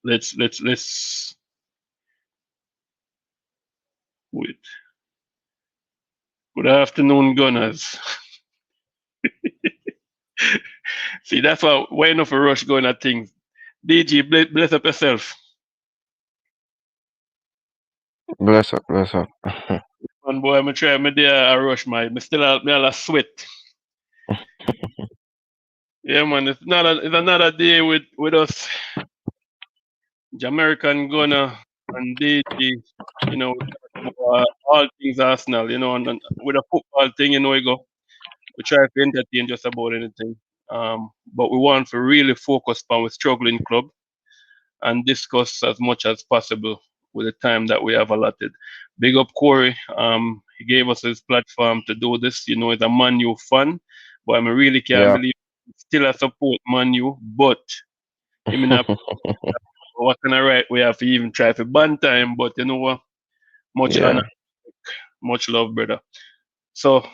let's wait. Good afternoon, Gunners. See, that's why enough a rush going at things. DG, bless up yourself. Bless up, bless up. Man, boy, I'm try me there a rush, my. Me still me all a sweat. Yeah, man, it's another day with us, Jamaican Gunner and DG. You know, we talk about all things Arsenal. You know, and with a football thing, you know, we try to entertain just about anything. But we want to really focus on with struggling club and discuss as much as possible with the time that we have allotted. Big up Corey. He gave us his platform to do this. You know, he's a Man U fan, but I really can't Yeah. believe he's still a support Man U, but him in a what kind of right we have to even try for ban time, but you know what? Much Yeah. honor, much love, brother. So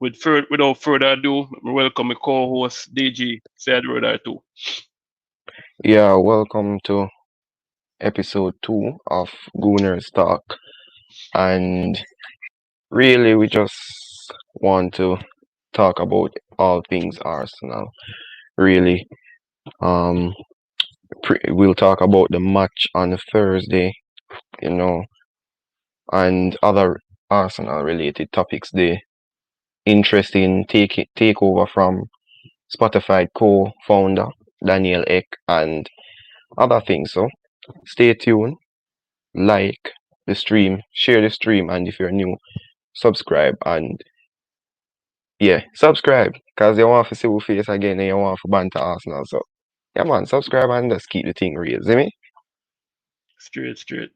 without further ado, welcome my co-host DG. Say a word or two. Yeah, welcome to episode 2 of Gooner's Talk. And really, we just want to talk about all things Arsenal. Really, um, we'll talk about the match on Thursday, you know, and other Arsenal related topics. The interesting takeover from Spotify co-founder Daniel Ek and other things. So stay tuned, like the stream, share the stream, and if you're new, subscribe. And yeah, subscribe because you want to see our face again and you want to banter Arsenal. So yeah, man, subscribe and just keep the thing real. See me? Straight, straight.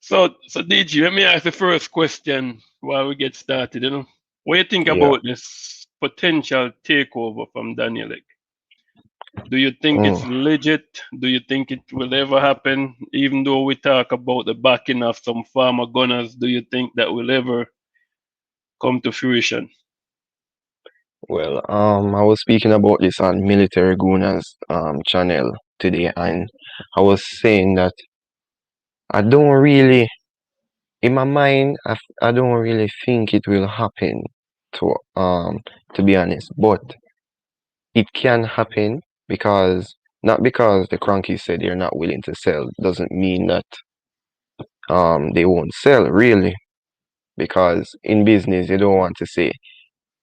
So DG, let me ask the first question while we get started. You know, what do you think Yeah. about this potential takeover from Daniel Ek? Do you think Mm. it's legit? Do you think it will ever happen? Even though we talk about the backing of some former gunners, do you think that will ever come to fruition? Well, I was speaking about this on Military Guna's channel today, and I was saying that I don't really, in my mind, I don't really think it will happen. To to be honest, but it can happen because not because the Cronkies said they're not willing to sell doesn't mean that they won't sell really, because in business you don't want to say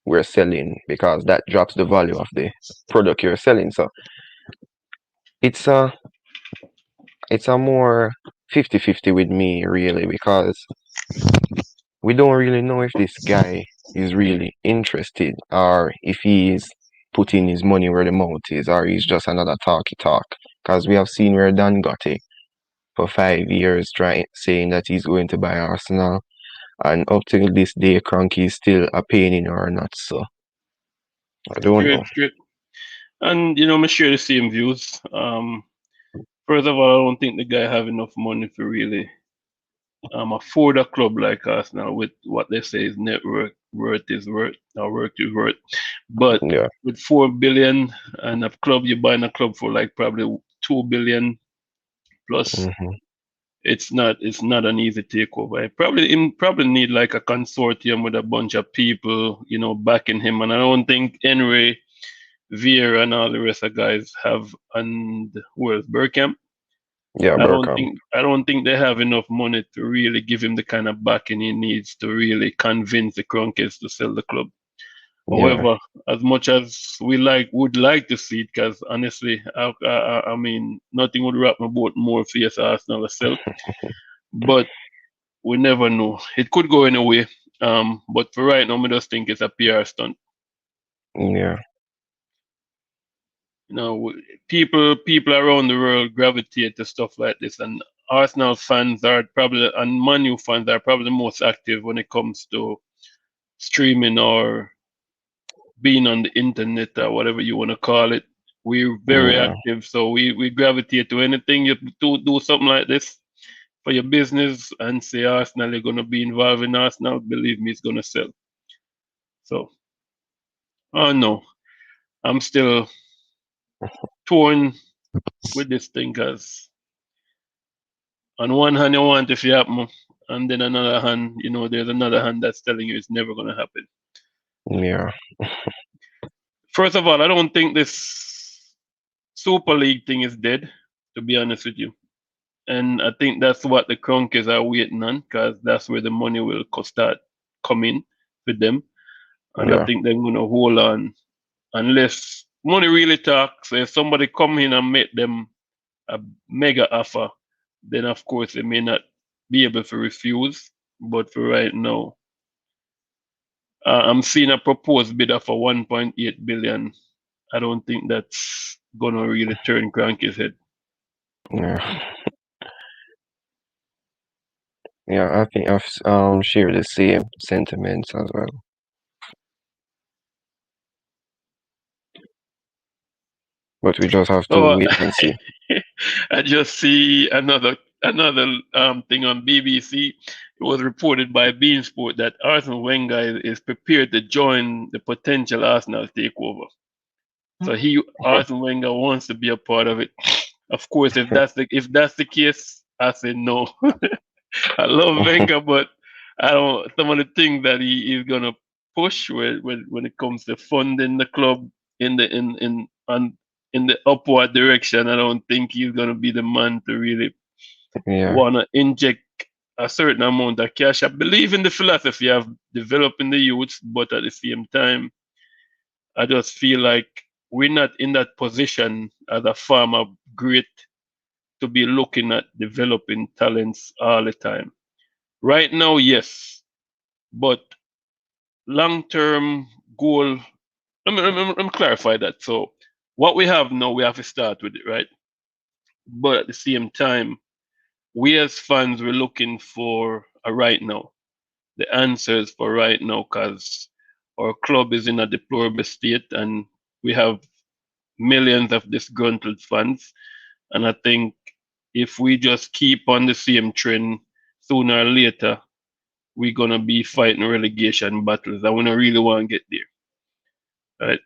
we're selling because that drops the value of the product you're selling. So it's a it's a more 50-50 with me really, because we don't really know if this guy is really interested or if he's putting his money where the mouth is or he's just another talky talk. Because we have seen where Dan got it for 5 years trying saying that he's going to buy Arsenal, and up till this day Cronky is still a pain in or not. So I don't Straight, know. straight. And you know, I share the same views. First of all, I don't think the guy have enough money to really afford a club like Arsenal with what they say is net worth is worth or worth is worth. But Yeah. with 4 billion and a club, you're buying a club for like probably 2 billion plus. Hmm. It's not an easy takeover. I probably need like a consortium with a bunch of people, you know, backing him. And I don't think Henry, Vieira, and all the rest of guys have, and who else, Bergkamp. Yeah, Burkham. I don't think they have enough money to really give him the kind of backing he needs to really convince the Kroenkes to sell the club. Yeah. However, as much as we would like to see it, because honestly, I mean, nothing would wrap my boat more if yes, Arsenal sell. But we never know. It could go anyway. But for right now, I just think it's a PR stunt. Yeah. You know, people around the world gravitate to stuff like this, and Arsenal fans are probably and Man U fans are probably the most active when it comes to streaming or being on the internet or whatever you want to call it. We're very Yeah. active, so we gravitate to anything you do something like this for your business and say Arsenal are gonna be involved in Arsenal. Believe me, it's gonna sell. So, oh no, I'm still torn. with this thing, because on one hand you want it to happen, and then another hand, there's another hand that's telling you it's never gonna happen. Yeah. First of all, I don't think this Super League thing is dead, to be honest with you. And I think that's what the Kronkers are waiting on, because that's where the money will start coming with them. And I Yeah. think they're going to hold on unless money really talks. So if somebody come in and make them a mega offer, then of course they may not be able to refuse. But for right now, I'm seeing a proposed bid of a 1.8 billion. I don't think that's gonna really turn Cranky's head. Yeah. Yeah, I think I've shared the same sentiments as well. But we just have to So wait and see. I just see another thing on BBC. It was reported by Beansport that Arsene Wenger is prepared to join the potential Arsenal takeover. So Arsene Wenger wants to be a part of it. Of course, if that's the case, I say no. I love Wenger, but I don't. Some of the things that he is gonna push when it comes to funding the club in the in the upward direction, I don't think he's gonna be the man to really Yeah. wanna inject a certain amount of cash. I believe in the philosophy of developing the youths, but at the same time, I just feel like we're not in that position as a farmer great to be looking at developing talents all the time. Right now, yes, but long term goal. Let me clarify that. So, what we have now, we have to start with it, right? But at the same time, we as fans, we're looking for a right now, the answers for right now, because our club is in a deplorable state and we have millions of disgruntled fans. And I think if we just keep on the same trend, sooner or later, we're gonna be fighting relegation battles. I wanna really want to get there, right?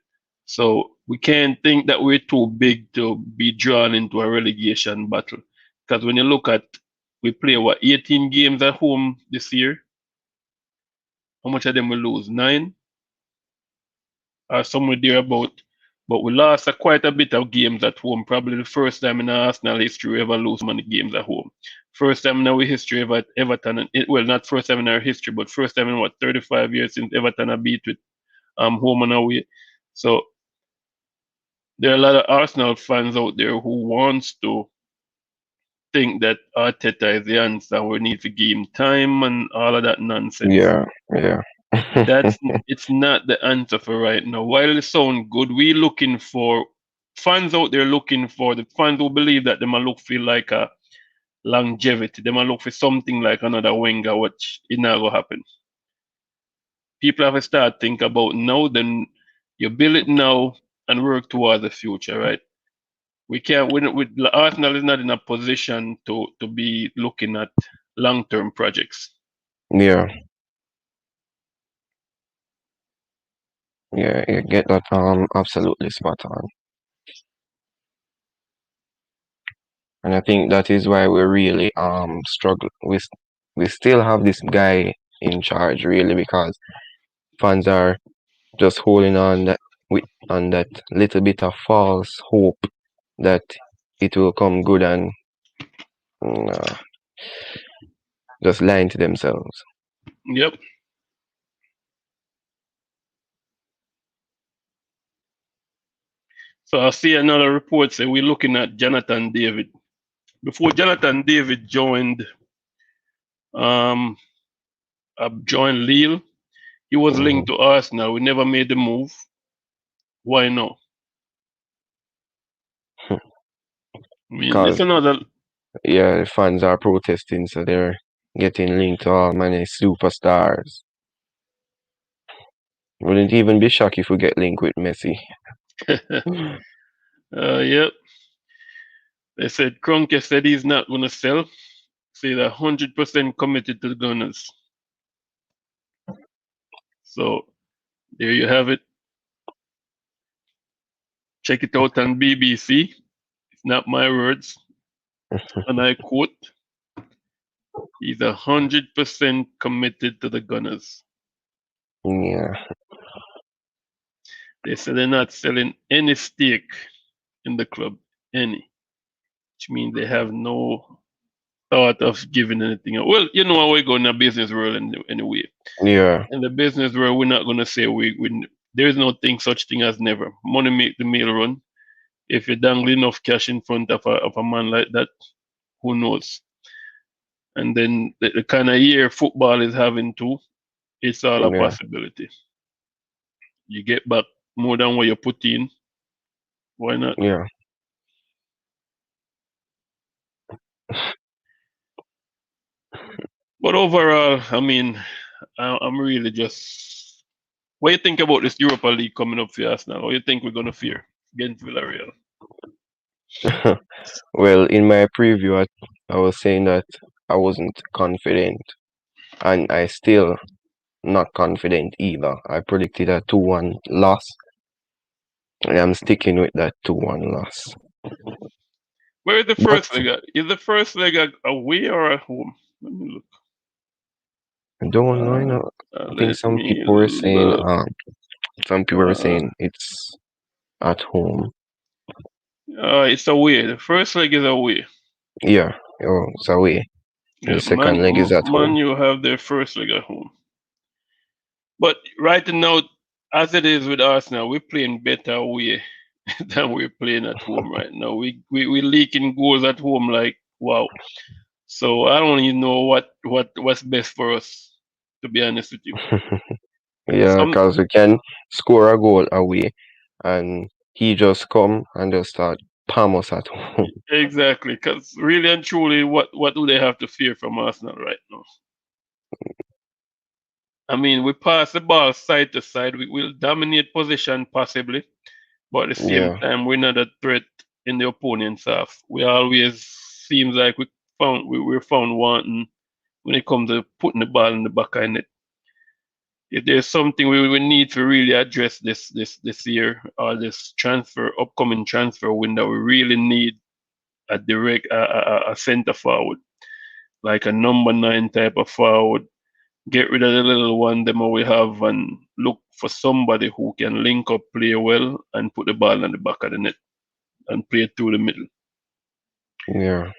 So we can't think that we're too big to be drawn into a relegation battle. Because when you look at, we play what, 18 games at home this year. How much of them we lose? Nine or somewhere there about. But we lost quite a bit of games at home. Probably the first time in our Arsenal history we ever lose so many games at home. First time in our history ever at Everton. Well, not first time in our history, but first time in what, 35 years since Everton have beat with home and away. So there are a lot of Arsenal fans out there who wants to think that Arteta is the answer. We need to give him time and all of that nonsense. Yeah. Yeah. That's it's not the answer for right now. While it sounds good, we looking for fans out there looking for the fans who believe that they might look for like a longevity. They might look for something like another Wenger, which it not gonna happen. People have to start think about now. Then you build it now and work towards the future, right? We can't. With Arsenal is not in a position to be looking at long term projects. Yeah. Yeah. You get that absolutely spot on. And I think that is why we really struggle. We still have this guy in charge really because fans are just holding on that little bit of false hope that it will come good and uh, just lying to themselves. Yep. So I see another report say we're looking at Jonathan David. Before Jonathan David um, joined Lille, he was Hmm. linked to Arsenal. We never made the move. Why no? I mean, it's Because another. yeah, the fans are protesting, so they're getting linked to all many superstars. Wouldn't even be shocked if we get linked with Messi. Yep. They said Kroenke said he's not going to sell. Say that 100% committed to the Gunners. So there you have it. Check it out on BBC. not my words, and I quote, he's 100% committed to the Gunners. Yeah, They said they're not selling any stake in the club, any, which means they have no thought of giving anything up. Well, you know how we go in the business world anyway. yeah, In the business world, we're not going to say there is no thing such thing as never. Money make the meal run. If you dangle enough cash in front of a man like that, who knows? And then the kind of year football is having too, it's all a yeah, possibility. You get back more than what you put in. Why not? yeah. But overall, I mean, I'm really just. What do you think about this Europa League coming up for us now? What do you think we're gonna fear against Villarreal? Well, in my preview, I was saying that I wasn't confident, and I still not confident either. I predicted a 2-1 loss, and I'm sticking with that 2-1 loss. Where is the But first leg at? Is the first leg away or at home? Let me look. I don't know, I think Let some me people were saying, look. Uh, it's at home. it's away. The first leg is away. Yeah, oh, it's away. And Yeah, the second leg is at home. Man, you have their first leg at home. But right now, as it is with Arsenal, we're playing better away than we're playing at home right now. We leaking goals at home like wow. So I don't even know what's best for us, to be honest with you. Yeah, Some because we can score a goal away, and he just come and just start palm us at home. exactly, because really and truly, what do they have to fear from Arsenal right now? I mean, we pass the ball side to side. We will dominate position possibly, but at the same Yeah, time, we're not a threat in the opponent's half. We always seems like we're found wanting when it comes to putting the ball in the back of net. If there's something we need to really address this year or this upcoming transfer window, we really need a direct a center forward, like a number 9 type of forward. Get rid of the little one them we have and look for somebody who can link up, play well, and put the ball in the back of the net and play through the middle. yeah,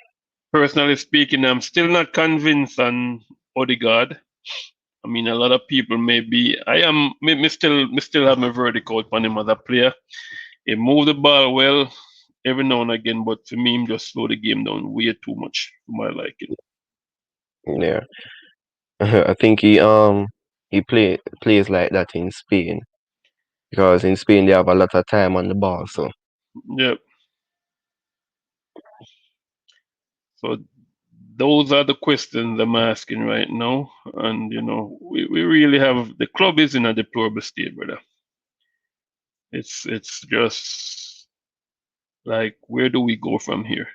Personally speaking, I'm still not convinced on Odegaard. I mean, a lot of people may be. I am. Me still have my verdict out on him as a player. He moved the ball well every now and again, but for me, him just slow the game down way too much for my liking. yeah. I think he plays like that in Spain because in Spain they have a lot of time on the ball. So Yeah. So those are the questions I'm asking right now, and we really have the club is in a deplorable state, brother. It's just like where do we go from here?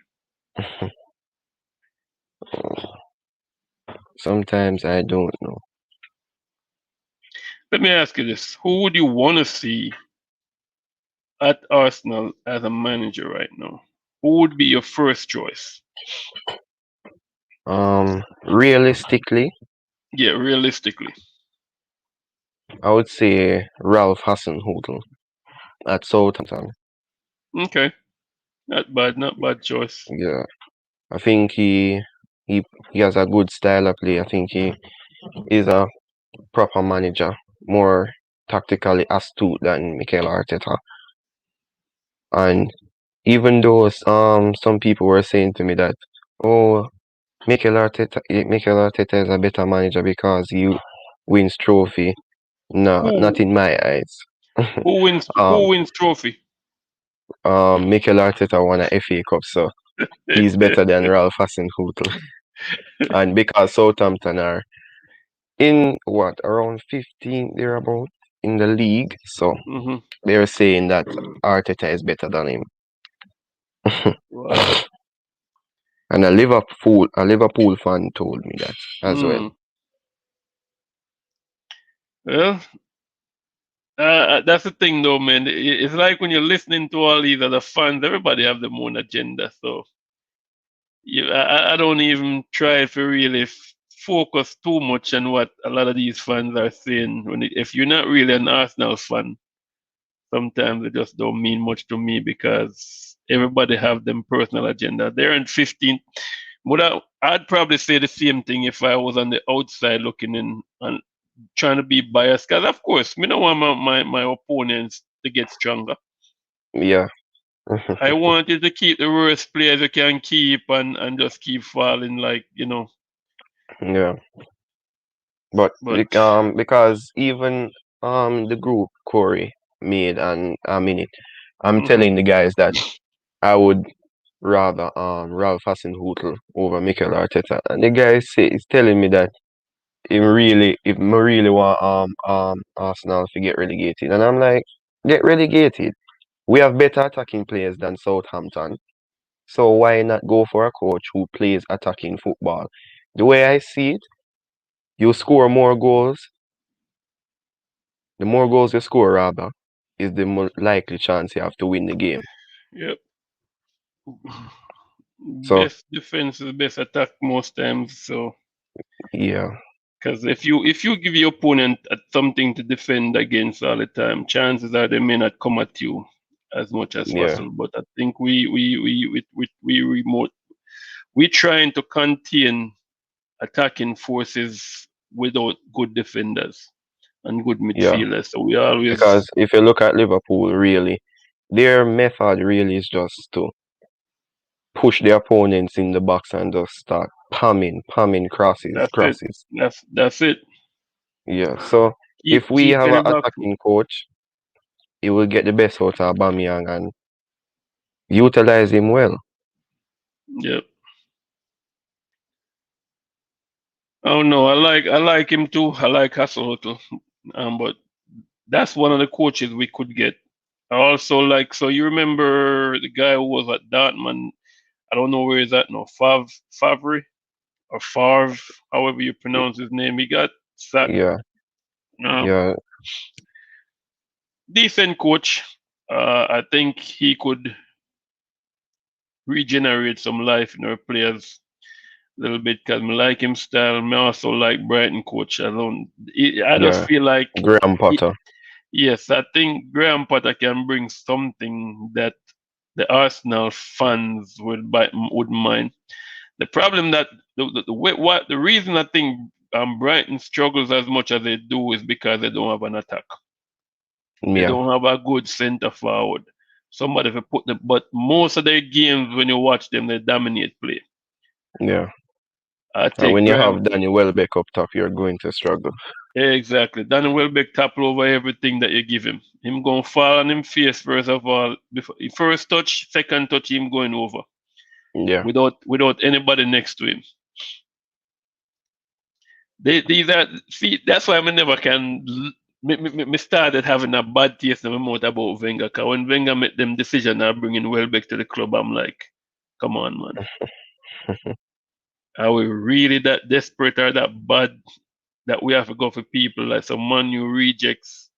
sometimes I don't know. Let me ask you this: who would you want to see at Arsenal as a manager right now? Who would be your first choice? Realistically, Yeah, realistically. I would say Ralph Hasenhüttl at Southampton. Okay, not bad choice. Yeah, I think he he has a good style of play. I think he is a proper manager, more tactically astute than Mikel Arteta. And even though some people were saying to me that, oh, Mikel Arteta is a better manager because he wins trophy. No, Who not in my eyes. who um, wins trophy? Mikel Arteta won a FA Cup, so he's better than Ralph Hasenhüttl. And because Southampton are in what around 15 thereabout in the league, so hmm they're saying that Arteta is better than him. Wow. And a Liverpool fan told me that as well. Mm. Well, That's the thing, though, man. It's like when you're listening to all these other fans, everybody have their own agenda. So I don't even try to really focus too much on what a lot of these fans are saying. If you're not really an Arsenal fan, sometimes it just don't mean much to me because everybody have them personal agenda. They're in 15th. But I'd probably say the same thing if I was on the outside looking in and trying to be biased. Because of course, me don't want my opponents to get stronger. Yeah. I want you to keep the worst players you can keep and just keep falling like. Yeah. But But because even the group Corey made and I'm in it, I'm mhm, telling the guys that I would rather Ralph Hasenhüttl over Mikel Arteta. And the guy is telling me that if me really want Arsenal to get relegated. And I'm like, get relegated. We have better attacking players than Southampton. So why not go for a coach who plays attacking football? The way I see it, you score more goals. The more goals you score, rather, is the more likely chance you have to win the game. yep. So Best defense is best attack most times. So yeah, because if you give your opponent something to defend against all the time, chances are they may not come at you as much as yeah, possible. But I think we remote we trying to contain attacking forces without good defenders and good yeah. midfielders. So we always Because if you look at Liverpool, really, their method really is just to push the opponents in the box and just start pamming crosses, that's it. crosses. That's it. Yeah. So if we Keep have an getting back. attacking coach, he will get the best out of Aubameyang and utilize him well. Yep. Oh no, I like him too. I like Hasselhotel. But that's one of the coaches we could get. I also like, so you remember the guy who was at Dortmund? I don't know where he's at now. Favre or Favre, however you pronounce his name. He got sacked. Yeah, Um, yeah, Decent coach. I think he could regenerate some life in our players a little bit because I like him style. I also like Brighton coach. I just yeah. feel like Graham he, Potter. yes, I think Graham Potter can bring something that the Arsenal fans would mind. The problem that the reason I think Brighton struggles as much as they do is because they don't have an attack. They Yeah, don't have a good centre forward. Somebody to put the but most of their games when you watch them they dominate play. yeah. I And take when you Graham have Danny Welbeck up top, you're going to struggle. exactly. Danny Welbeck topple over everything that you give him. Him going fall on him face first of all. Before first touch, second touch, him going over Yeah, without anybody next to him. These are see. That's why I never can. Me started having a bad taste in my mouth about Wenger. Cause when Wenger made them decision of bringing Welbeck to the club, I'm like, come on, man. Are we really that desperate or that bad that we have to go for people like some Manu rejects,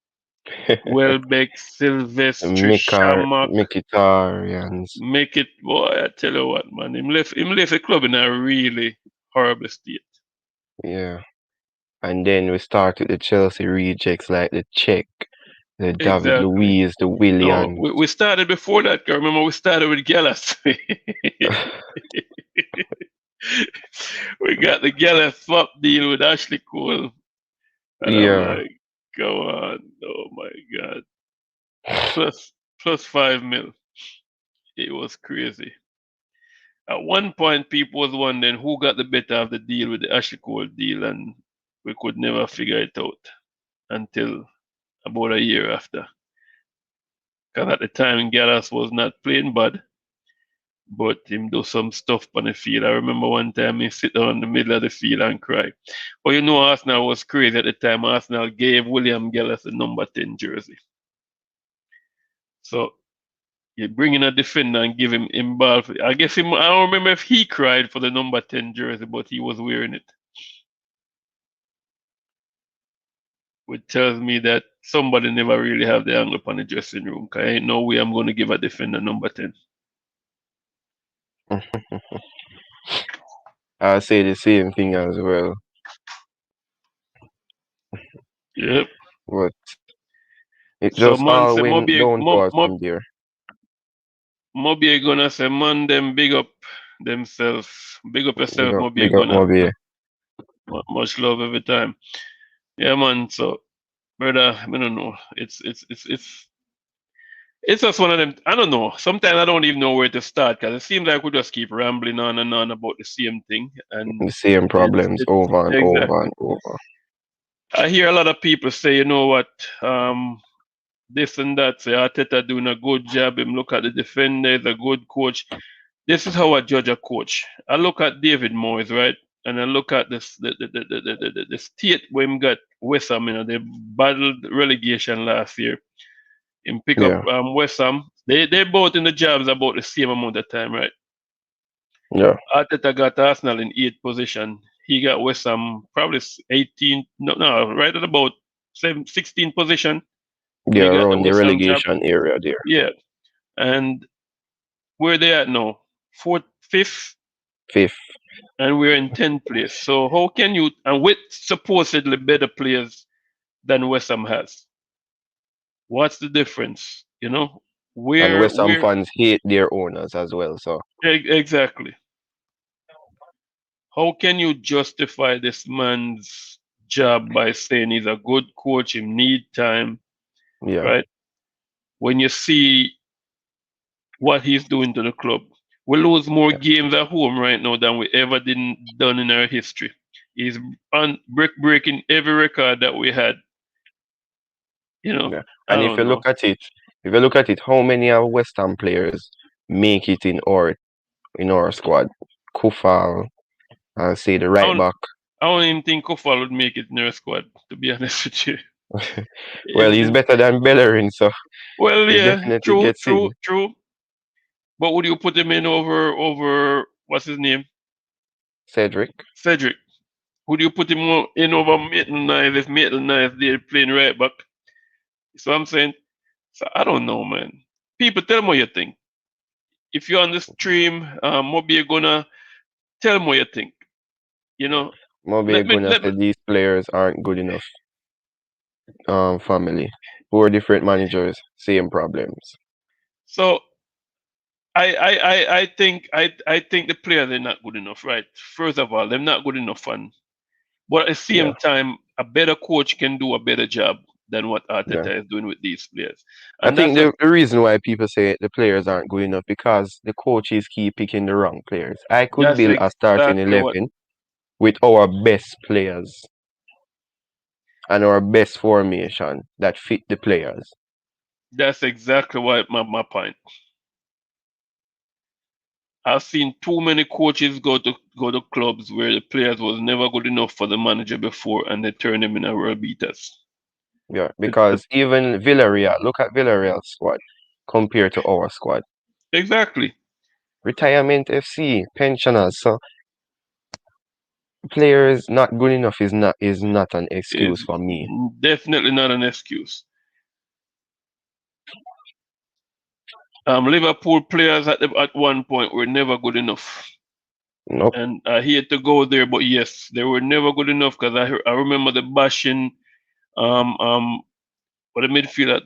Welbeck, Silvestri, Shamak, Mkhitaryan's. make it? Boy, I tell you what, man. Him left the club in a really horrible state. Yeah. And then we start with the Chelsea rejects like the Czech, the David Exactly. Luiz, the No, Willian. we started before that. 'Cause remember, we started with Gallas. We got the Gallas swap deal with Ashley Cole, and I'm Yeah, like, go on, oh my god, plus 5 mil. It was crazy. At one point, people was wondering who got the better of the deal with the Ashley Cole deal, and we could never figure it out until about a year after. Because at the time, Gallas was not playing bad, but him do some stuff on the field. I remember one time he sit down in the middle of the field and cry. But you know, Arsenal was crazy at the time. Arsenal gave William Gallas a number 10 jersey. So you bring in a defender and give him ball. I guess him. I don't remember if he cried for the number 10 jersey, but he was wearing it. which tells me that somebody never really have the angle upon the dressing room. Cause ain't no way I'm gonna give a defender number 10. I say the same thing as well. Yep. But it So just man all say went downfall from there. Moby gonna say man them big up themselves. Big up yourself, Moby Big up gonna. Moby. Much love every time. Yeah man, so brother, I don't know. It's just one of them. I don't know. Sometimes I don't even know where to start because it seems like we just keep rambling on and on about the same thing, and The same problems it's over and over exactly. and over. I hear a lot of people say, you know what, this and that. Say Arteta doing a good job. Him look at the defender, he's a good coach. This is how I judge a coach. I look at David Moyes, right, and I look at this the state where him got West Ham. You know, they battled relegation last year. Him pick up Yeah, West Ham. They both in the jobs about the same amount of time, right? yeah, Arteta got Arsenal in 8th position. He got West Ham probably 18th, no, right at about 16th position when yeah, he got the around the West Ham job. relegation area there. Yeah, and where they at now? Fourth, fifth, Fifth. and we're in 10th place. So how can you, and with supposedly better players than West Ham has? What's the difference? You know, And where West Ham where fans hate their owners as well. So exactly? How can you justify this man's job by saying he's a good coach, him need time, yeah, right? When you see what he's doing to the club. We lose more yeah, games at home right now than we ever done in our history. He's breaking every record that we had. You know, yeah. I And if you don't know. look at it, how many of West Ham players make it in our squad? Kufal, and say the I right don't, back. I don't even think Kofal would make it in our squad, to be honest with you. Well, In, he's in, better than Bellerin, so well, he yeah, definitely true, gets true, in. true. But would you put him in over what's his name? Cedric. Cedric. Would you put him in over Maitland Niles if Maitland Niles they're playing right back? So I'm saying, so I don't know, man. People, tell me what you think. If you're on the stream, maybe you're gonna tell me what you think. You know, Maybe let me gonna let me. say these players aren't good enough. Family. 4 different managers, same problems. So I think the players are not good enough, right? First of all, they're not good enough fun. But at the Yeah, same time, a better coach can do a better job than what yeah. Arteta is doing with these players. I And think that's just the reason why people say the players aren't good enough because the coaches keep picking the wrong players. I could that's build a starting exactly what 11 with our best players and our best formation that fit the players. that's exactly what my point. I've seen too many coaches go to clubs where the players was never good enough for the manager before, and they turn them in a world beaters. Yeah, The- because even Villarreal, look at Villarreal squad compared to our squad. exactly. Retirement FC, pensioners. So players not good enough is not an Is excuse for me. definitely not an excuse. Liverpool players at one point were never good enough, Nope. and I hate to go there, but yes, they were never good enough because I remember the bashing. Um, um, what the midfielder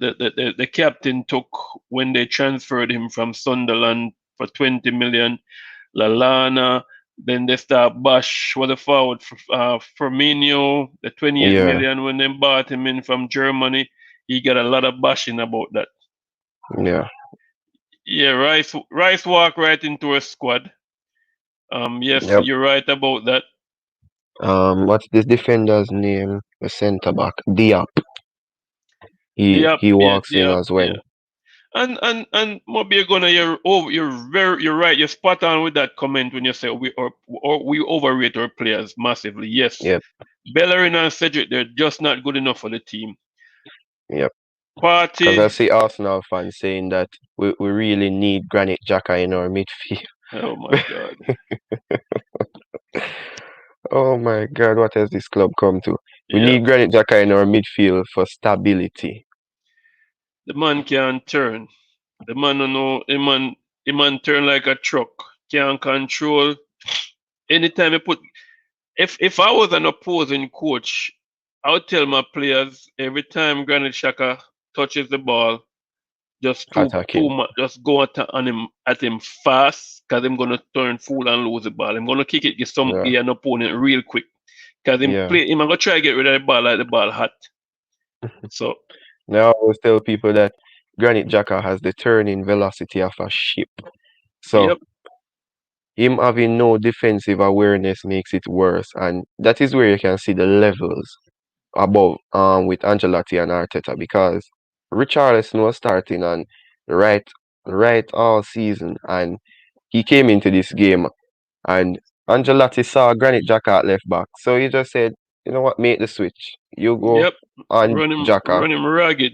the captain took when they transferred him from Sunderland for 20 million. Lalana. Then they start bash what the forward Firmino, the 28 Yeah, million when they bought him in from Germany. He got a lot of bashing about that. yeah. Yeah, Rice walked right into a squad. Yes, Yep. you're right about that. What's this defender's name? The centre back. Diop. Diop, He yeah, walks in Diop, as yeah. well. And maybe you're gonna you're right. You're spot on with that comment when you say we overrate our players massively. Yes, Yep, Bellerin and Cedric, they're just not good enough for the team. yep. Because I Party, see Arsenal fans saying that we really need Granit Xhaka in our midfield. oh my God. Oh my God, what has this club come to? We Yep. need Granit Xhaka in our midfield for stability. The man can turn. The man don't know the man turn like a truck. Can control anytime you put if I was an opposing coach, I would tell my players every time Granit Xhaka touches the ball, just Attacking. just go at him fast, cause I'm gonna turn fool and lose the ball. I'm gonna kick it, Yeah. get an opponent real quick, cause Yeah. him gonna try to get rid of the ball like the ball hot. So Now I always tell people that Granit Xhaka has the turning velocity of a ship. So yep, him having no defensive awareness makes it worse, and that is where you can see the levels above with Ancelotti and Arteta because Richarlison was starting on right right all season, and he came into this game and Ancelotti saw Granit Xhaka at left back, so he just said, you know what, make the switch. You go yep, on Xhaka, run him ragged.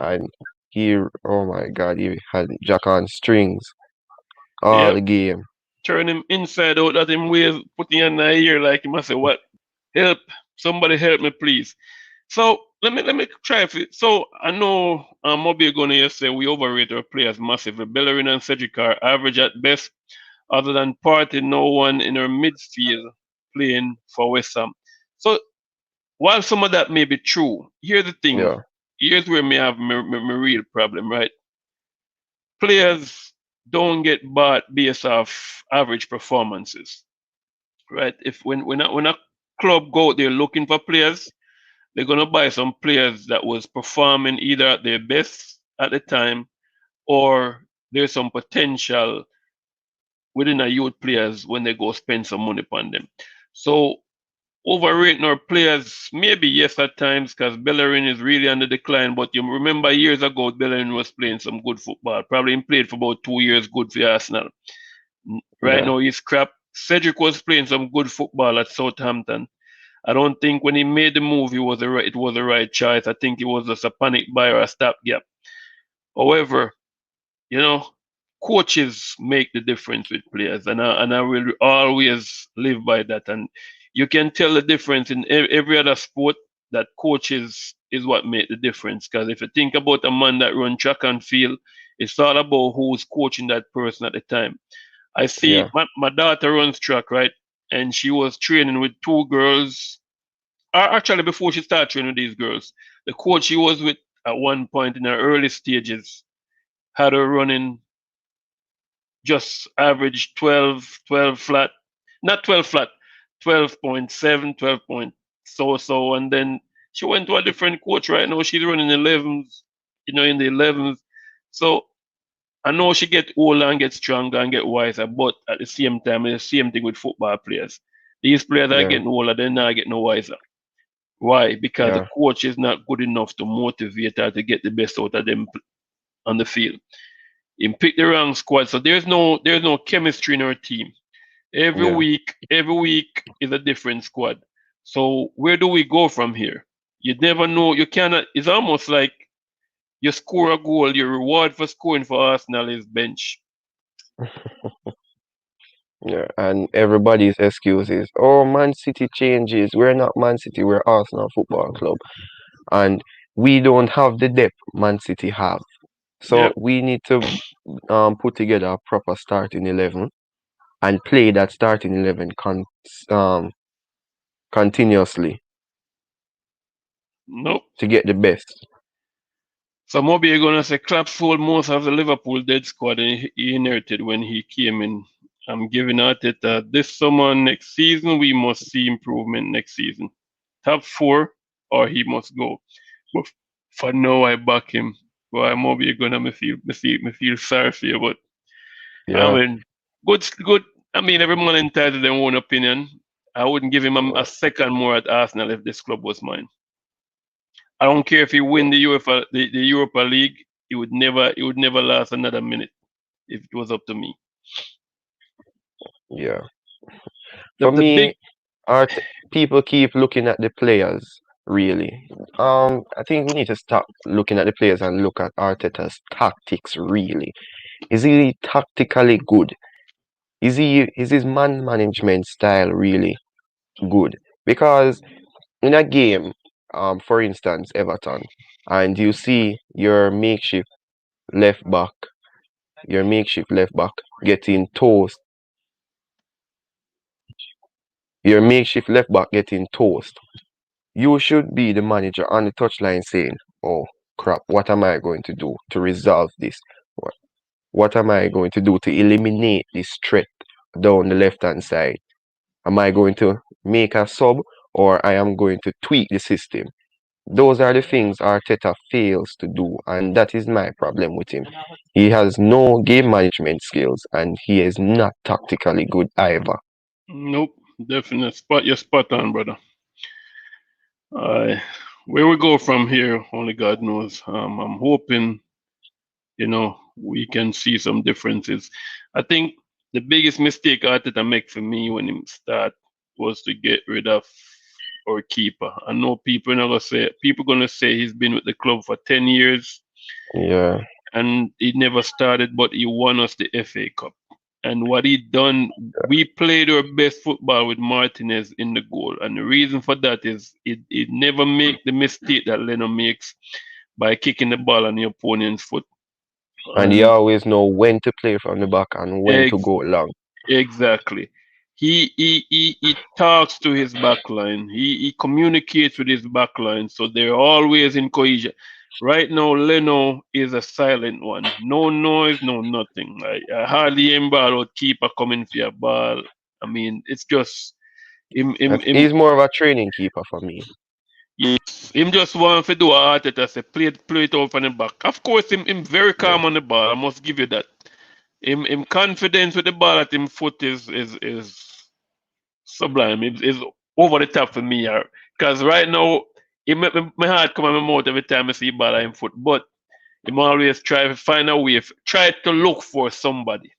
and he, oh my God, he had Xhaka on strings all Yep, the game. turn him inside out. Let him wave, put him in the ear like he must say, "What? Help! Somebody help me, please." So let me try. So I know Moby gonna here say we overrate our players massively. Bellerin and Cedric are average at best. Other than Partey, no one in our midfield playing for West Ham. So while some of that may be true, here's the thing. Yeah, Here's where me have my real problem, right? Players don't get bought based off average performances, right? If when a club go out there looking for players, they're gonna buy some players that was performing either at their best at the time or there's some potential within a youth players when they go spend some money upon them. So overrating our players, maybe yes at times, because Bellerin is really on the decline. But you remember years ago, Bellerin was playing some good football. Probably he played for about 2 years, good for Arsenal. Right yeah, now he's crap. Cedric was playing some good football at Southampton. I don't think when he made the move, it was the right choice. I think it was just a panic buy or a stopgap. However, you know, coaches make the difference with players, and I will always live by that. And you can tell the difference in every other sport that coaches is what make the difference. Because if you think about a man that run track and field, it's all about who's coaching that person at the time. I see yeah, my daughter runs track, right? And she was training with two girls. Actually, before she started training with these girls, the coach she was with at one point in her early stages had her running just average 12 flat, not 12 flat, 12.7, 12 point so. And then she went to a different coach right now. She's running 11s, in the 11s. So I know she get older and get stronger and get wiser, but at the same time, it's the same thing with football players. These players are yeah, getting older, they're not getting no wiser. Why? Because the yeah, coach is not good enough to motivate her to get the best out of them on the field. He picked the wrong squad, so there's no chemistry in our team. yeah. Every week is a different squad. So where do we go from here? You never know. You cannot. It's almost like you score a goal. Your reward for scoring for Arsenal is bench. Yeah, and everybody's excuse is, oh, Man City changes. We're not Man City, we're Arsenal Football Club. And we don't have the depth Man City have. So Yep. we need to put together a proper starting 11 and play that starting 11 um, continuously Nope. to get the best. So maybe you're gonna say Klopp sold most of the Liverpool dead squad he inherited when he came in. I'm giving out it this summer, next season we must see improvement next season. Top four or he must go. But for now I back him. Well, maybe you're gonna me feel sorry for you, but I Yeah, mean good. I mean every man entitled to their own opinion. I wouldn't give him a second more at Arsenal if this club was mine. I don't care if he win the Europa League. He would never last another minute if it was up to me. yeah. The For the big me, art people keep looking at the players, really. I think we need to stop looking at the players and look at Arteta's tactics, really. Is he tactically good? Is his man management style really good? Because in a game, for instance, Everton, and you see left back, your makeshift left back getting toast, your makeshift left back getting toast, you should be the manager on the touchline saying, "Oh crap, what am I going to do to resolve this? What, what am I going to do to eliminate this threat down the left hand side? Am I going to make a sub or I am going to tweak the system?" Those are the things Arteta fails to do, and that is my problem with him. He has no game management skills, and he is not tactically good either. Nope, definitely spot. You're spot on, brother. Uh, where we go from here, only God knows. I'm hoping, we can see some differences. I think the biggest mistake Arteta make for me when he start was to get rid of our keeper. I know people gonna say he's been with the club for 10 years Yeah, and he never started, but he won us the FA Cup. And what he done, we played our best football with Martinez in the goal. And the reason for that is it never make the mistake that Leno makes by kicking the ball on the opponent's foot. and he And always know when to play from the back and when to ex- go long. exactly. He talks to his backline. He communicates with his backline, so they're always in cohesion. Right now, Leno is a silent one. No noise, no nothing. I hardly hear him ball out keeper coming for your ball. I mean, it's just him. He's more of a training keeper for me. Yes, him just want to do a Arteta say play it out from the back. Of course, him very Yeah, calm on the ball. I must give you that. Him confidence with the ball at him foot is sublime. It's over the top for me. Because right now, it make my heart come on my mouth every time I see ball at him foot. But him always try to find a way, try to look for somebody.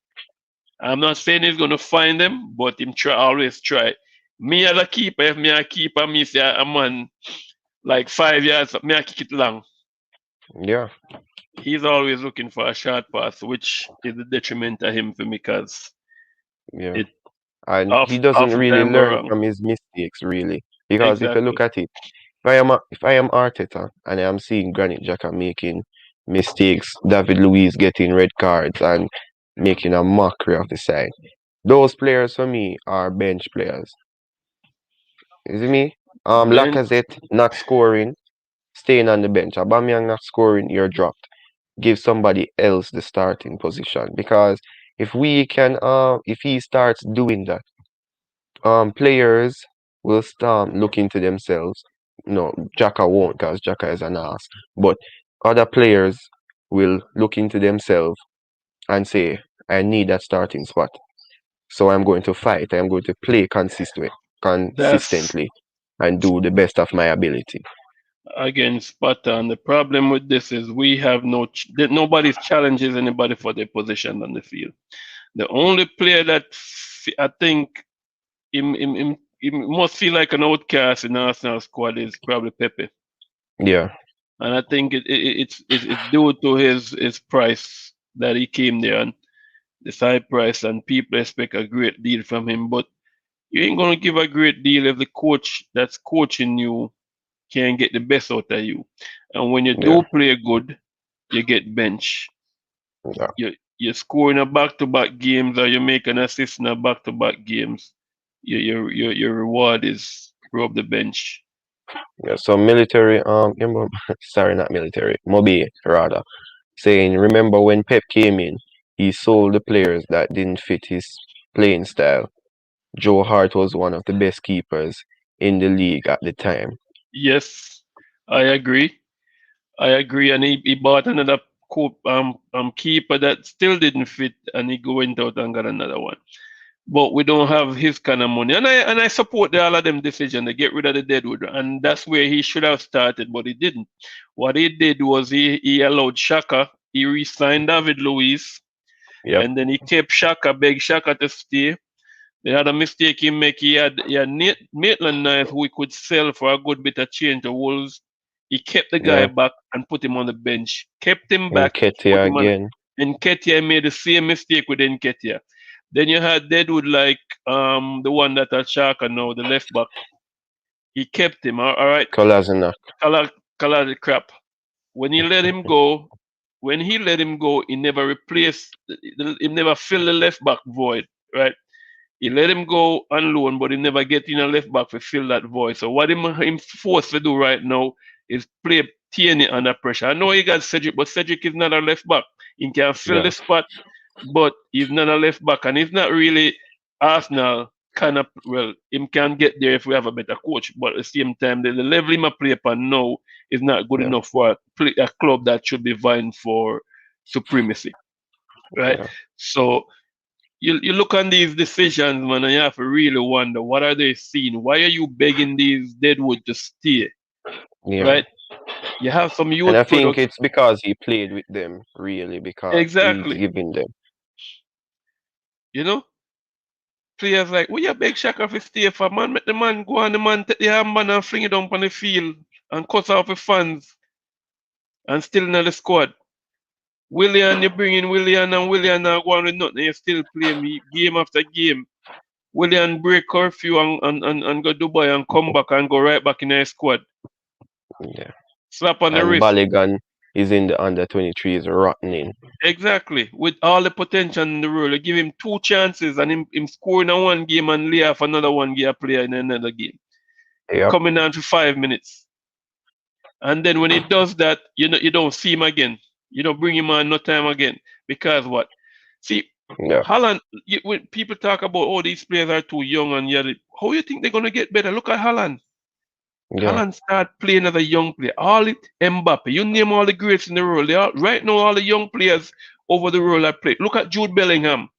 I'm not saying he's gonna find them, but him always try. Me as a keeper, if me a keeper, me say a man like 5 yards, me I kick it long. yeah, He's always looking for a short pass, which is a detriment to him for me because yeah. it And he half doesn't the really time go learn wrong. from his mistakes, really. Because if you look Exactly. at it, if I am Arteta and I am seeing Granit Xhaka making mistakes, David Luiz getting red cards and making a mockery of the side, those players for me are bench players. You see me? Ben, Lacazette not scoring, staying on the bench. Aubameyang not scoring, you're dropped. Give somebody else the starting position because if he starts doing that, players will start looking to themselves. No, Jaka won't because Jaka is an ass. But other players will look into themselves and say, I need that starting spot. So I'm going to fight. I'm going to play that's consistently and do the best of my ability. again spot on. The problem with this is we have nobody's challenges anybody for their position on the field. The only player that I think him must feel like an outcast in Arsenal squad is probably Pepe, Yeah, and I think it's due to his price that he came there and this high price, and people expect a great deal from him, but you ain't gonna give a great deal if the coach that's coaching you can get the best out of you. And when you yeah, do play good, you get bench. yeah, You score in a back to back games or you make an assist in a back to back games. Your reward is rub the bench. yeah. So sorry, not military, Mobi rather, saying, remember when Pep came in, he sold the players that didn't fit his playing style. Joe Hart was one of the best keepers in the league at the time. Yes, I agree. I agree. And he bought another keeper that still didn't fit and he went out and got another one. But we don't have his kind of money. And I support all of them decision to get rid of the Deadwood. And that's where he should have started, but he didn't. What he did was he allowed Shaka, he re-signed David Luiz, Yep, and then he kept Shaka, begged Shaka to stay. They had a mistake he make. He had Maitland Niles who he could sell for a good bit of change to Wolves. He kept the guy yeah. back and put him on the bench. Kept him back, put Nketiah him on. again. Nketiah made the same mistake with Nketiah. Then you had Deadwood like the one that at Shaka now, the left back. He kept him. All right. Kolasinac. Color the crap. When he let him go, he never replaced. He never filled the left back void. Right. He let him go on loan, but he never get in a left back to fill that void. So what him forced to do right now is play Tierney under pressure. I know he got Cedric, but Cedric is not a left back. He can fill Yeah, the spot, but he's not a left back, and he's not really Arsenal kind of. Well, him can get there if we have a better coach, but at the same time, the level him a play upon now is not good yeah, enough for a club that should be vying for supremacy, right? yeah, So you look on these decisions, man, and you have to really wonder what are they seeing? Why are you begging these Deadwood to stay? yeah. Right? You have some And youth I think products. it's because he played with them, really, because he's Exactly. giving them. You know? Players like, well, you beg Shaka to stay for man, make the man go on the man take the armband and fling it down on the field and cut off the fans and still in the squad. Willian, you bring in Willian and Willian now go on with nothing, you still play me game after game. Willian break curfew and go Dubai and come back and go right back in the squad. Yeah. Slap on the And wrist. Balogun is in the under 23s, rotten in. Exactly. With all the potential in the world. You give him two chances and him scoring in one game and lay off another one gear player in another game. Yep, Coming down to 5 minutes. And then when he does that, you don't see him again. You don't bring him on no time again. Because what? See, yeah, Holland, when people talk about, oh, these players are too young and yet, how you think they're going to get better? Look at Holland. yeah, Holland start playing as a young player. All it Mbappe, you name all the greats in the world. They are right now all the young players over the world are playing. Look at Jude Bellingham,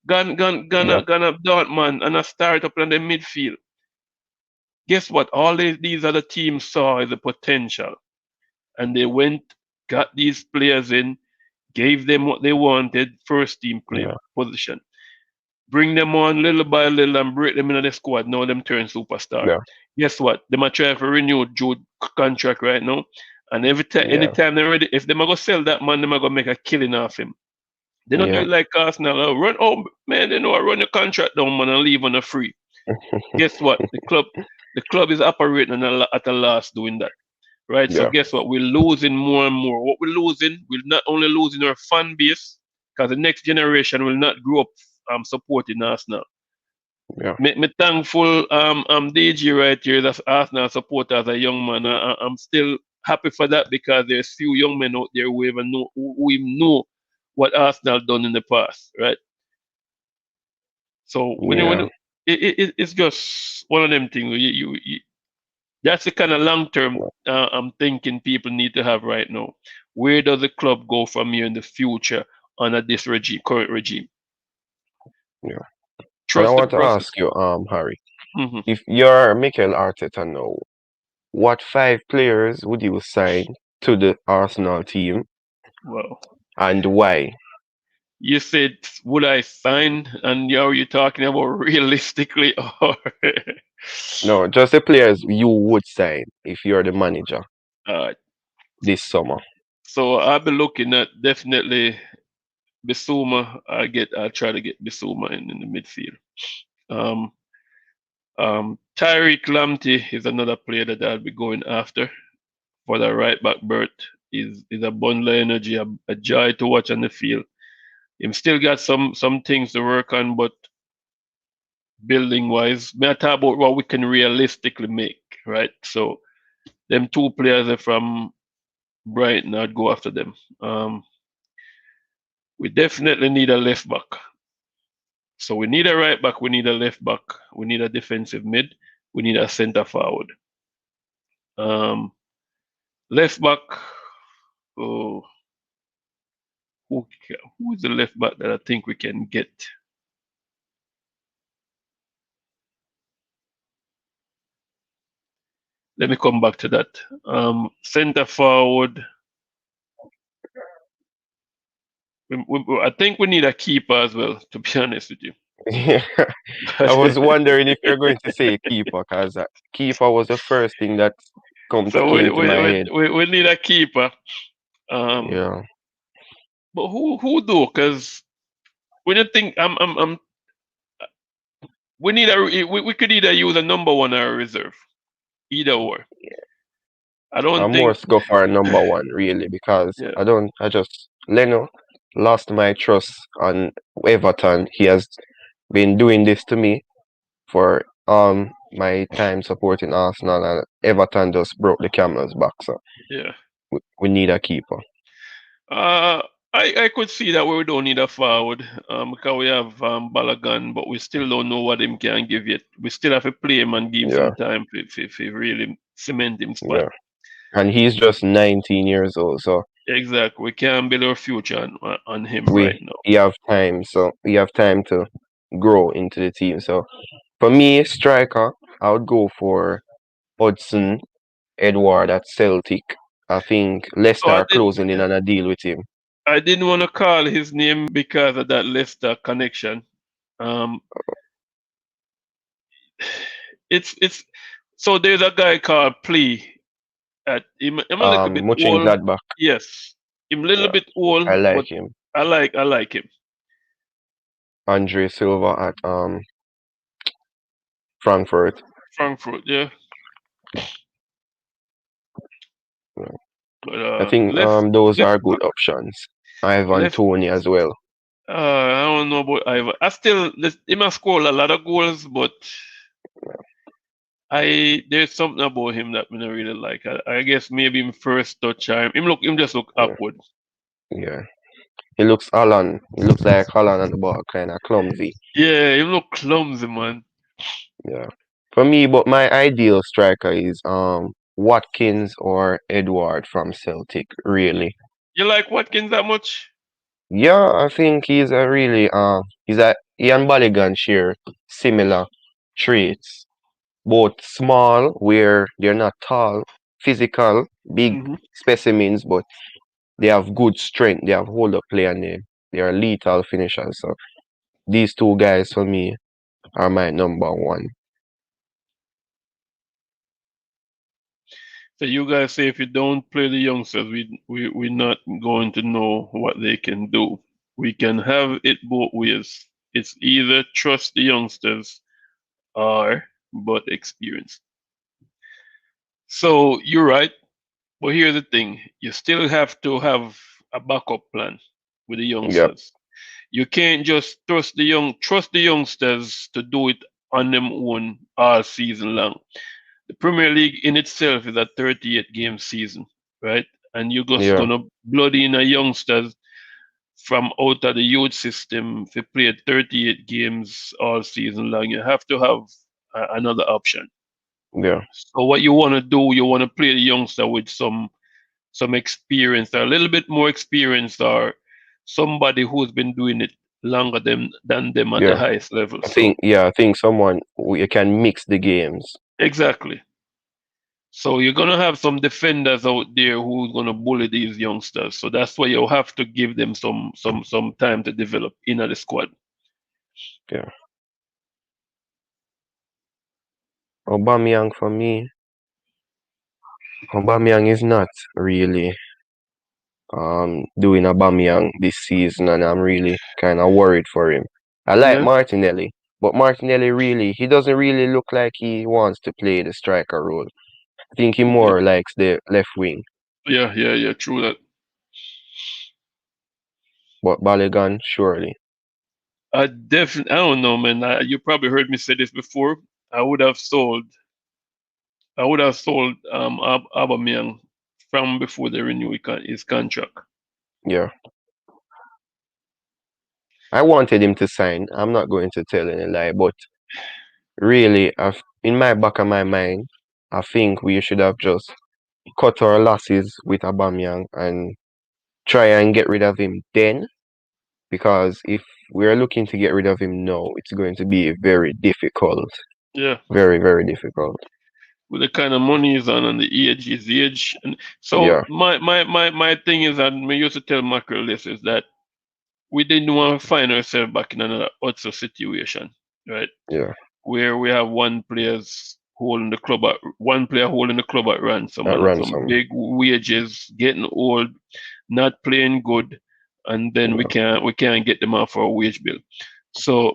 yeah, gone up Dortmund and a start up in the midfield. Guess what? All these other teams saw is the potential, and they went, got these players in, gave them what they wanted, first team play yeah, position. Bring them on little by little and break them into the squad. Now them turn superstar. yeah, Guess what? They might try to renew Jude contract right now. And every time, yeah, anytime they're ready, if they might go sell that man, they might go make a killing off him. They don't do yeah, it like Arsenal. Run, oh man, they know I run your contract down, man, and leave on a free. Guess what? The club is operating at a loss doing that. Right? So yeah, guess what? We're losing more and more. What we're losing, we're not only losing our fan base, because the next generation will not grow up supporting Arsenal. yeah, Me thankful I'm DG right here that's Arsenal supporter as a young man. I'm still happy for that because there's few young men out there who even know what Arsenal done in the past, right? So when yeah, it's just one of them things. That's the kind of long term I'm thinking people need to have right now. Where does the club go from here in the future under this current regime? yeah. And I Trust the want to process. ask you, Harry, Hmm. if you're Mikel Arteta now, what 5 players would you sign to the Arsenal team Well, and why? you said, would I sign? And are you talking about realistically or? No, just the players you would sign if you're the manager uh, this summer. so I'll be looking at definitely Bissouma. I'll try to get Bissouma in the midfield. Um, Tyreek Lamptey is another player that I'll be going after for the right back berth. Is a bundle of energy, a joy to watch on the field. Him still got some things to work on, but building wise, me I talk about what we can realistically make, right? So them two players are from Brighton, I'd go after them. We definitely need a left back. So we need a right back, we need a left back, we need a defensive mid, we need a centre forward. Um, Left back, oh, who is the left back that I think we can get? Let me come back to that. Centre forward, I think we need a keeper as well, to be honest with you. I was wondering if you're going to say keeper, because keeper was the first thing that So came to my head. we need a keeper. Um, Yeah, but who do? Because when you think we need we could either use a number one or a reserve. Either or. I I don't think. must go for a number one really because Yeah, I just Leno lost my trust on Everton. He has been doing this to me for my time supporting Arsenal, and Everton just broke the camel's back. So yeah. we need a keeper. Uh, I could see that we don't need a forward because we have Balagan, but we still don't know what him can give yet. We still have to play him and give him Yeah, some time to really cement him spot. yeah. And he's just 19 years old, so Exactly. We can't build our future on him right we now. we have time. So we have time to grow into the team. So for me, striker, I would go for Hudson Edward at Celtic. I think So Leicester are closing in on a deal with him. I didn't want to call his name because of that Leicester connection. Um, it's so there's a guy called Plea at him a little bit old. Mönchengladbach. Yes, him a little Yeah, bit old, I but like him. I like him. Andre Silva at Frankfurt. Frankfurt, yeah. Yeah. But I think those let's are good options. Ivan let's Toney as well. I don't know about Ivan. He must score a lot of goals, but I there's something about him that I don't really like. I guess maybe him first touch him just look Yeah, awkward. yeah. He looks Holland. He looks like Holland on the ball, kind of clumsy. Yeah, him look clumsy, man. Yeah. For me, but my ideal striker is Watkins or Edward from Celtic. Really. You like Watkins that much? Yeah, I think he and Balogun share similar traits. Both small, where they're not tall, physical, big Hmm. specimens, but they have good strength. They have hold up play and they are lethal finishers. So these two guys for me are my number one. So you guys say if you don't play the youngsters, we're not going to know what they can do. We can have it both ways. It's either trust the youngsters or but experience. So you're right, but here's the thing: you still have to have a backup plan with the Yep, youngsters. You can't just trust the youngsters to do it on them own all season long. The Premier League in itself is a 38 game season, right? And you're just yeah, gonna blood in a youngsters from out of the youth system if you play 38 games all season long. You have to have another option. yeah, So what you want to do, you want to play the youngster with some experience, a little bit more experience, or somebody who's been doing it longer than them at the yeah. highest level. I think someone you can mix the games. Exactly. So you're gonna have some defenders out there who's gonna bully these youngsters. So that's why you have to give them some time to develop in the squad. Yeah. Aubameyang for me, Aubameyang is not really doing Aubameyang this season, and I'm really kind of worried for him. I like Yeah, Martinelli, but Martinelli really he doesn't really look like he wants to play the striker role. I think he yeah, more likes the left wing. yeah. True that. But Balogun, surely. I don't know, man. You probably heard me say this before. I would have sold. I would have sold Aubameyang from before they renew his contract. Yeah. I wanted him to sign. I'm not going to tell any lie, but really, in my back of my mind, I think we should have just cut our losses with Aubameyang and try and get rid of him then. Because if we're looking to get rid of him now, it's going to be very difficult. Yeah, Very, very difficult. with the kind of money he's on and the age, and so Yeah, my thing is that we used to tell Mackerel this is that we didn't want to find ourselves back in another Otso situation, right? yeah. Where we have one player holding the club at ransom At and some ransom. big wages, getting old, not playing good, and then we Yeah. can't get them off our wage bill. So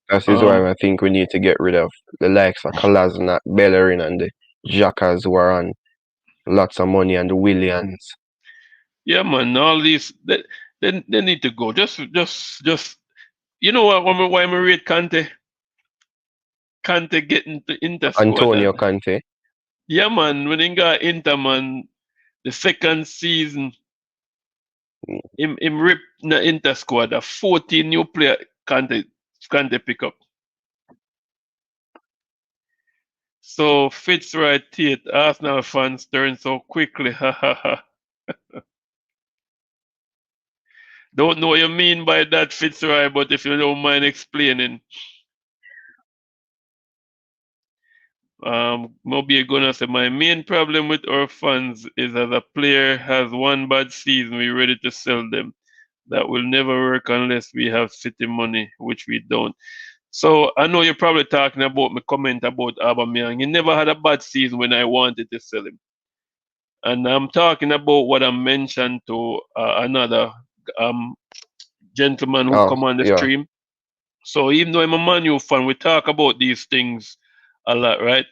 That is um why I think we need to get rid of the likes of Kolasinac, Bellerin, and Jackers who are on lots of money and the Williams. Yeah, man. All these they need to go. Just you know what? Why I rate Kante? Kante getting to Inter squad Antonio and Conte. yeah, man. When he got Inter, man, the second season, him rip the Inter squad. A 14 new player Kante pick up. So Fitzroy Tate, Arsenal fans turn so quickly. Ha ha ha. Don't know what you mean by that, Fitzroy, but if you don't mind explaining. Maybe you're gonna say my main problem with our fans is that a player has one bad season, we're ready to sell them. That will never work unless we have city money, which we don't. So I know you're probably talking about my comment about Aubameyang. He never had a bad season when I wanted to sell him. And I'm talking about what I mentioned to another um, gentleman who Oh, come on the yeah, stream. So even though I'm a Man U fan, we talk about these things a lot, right?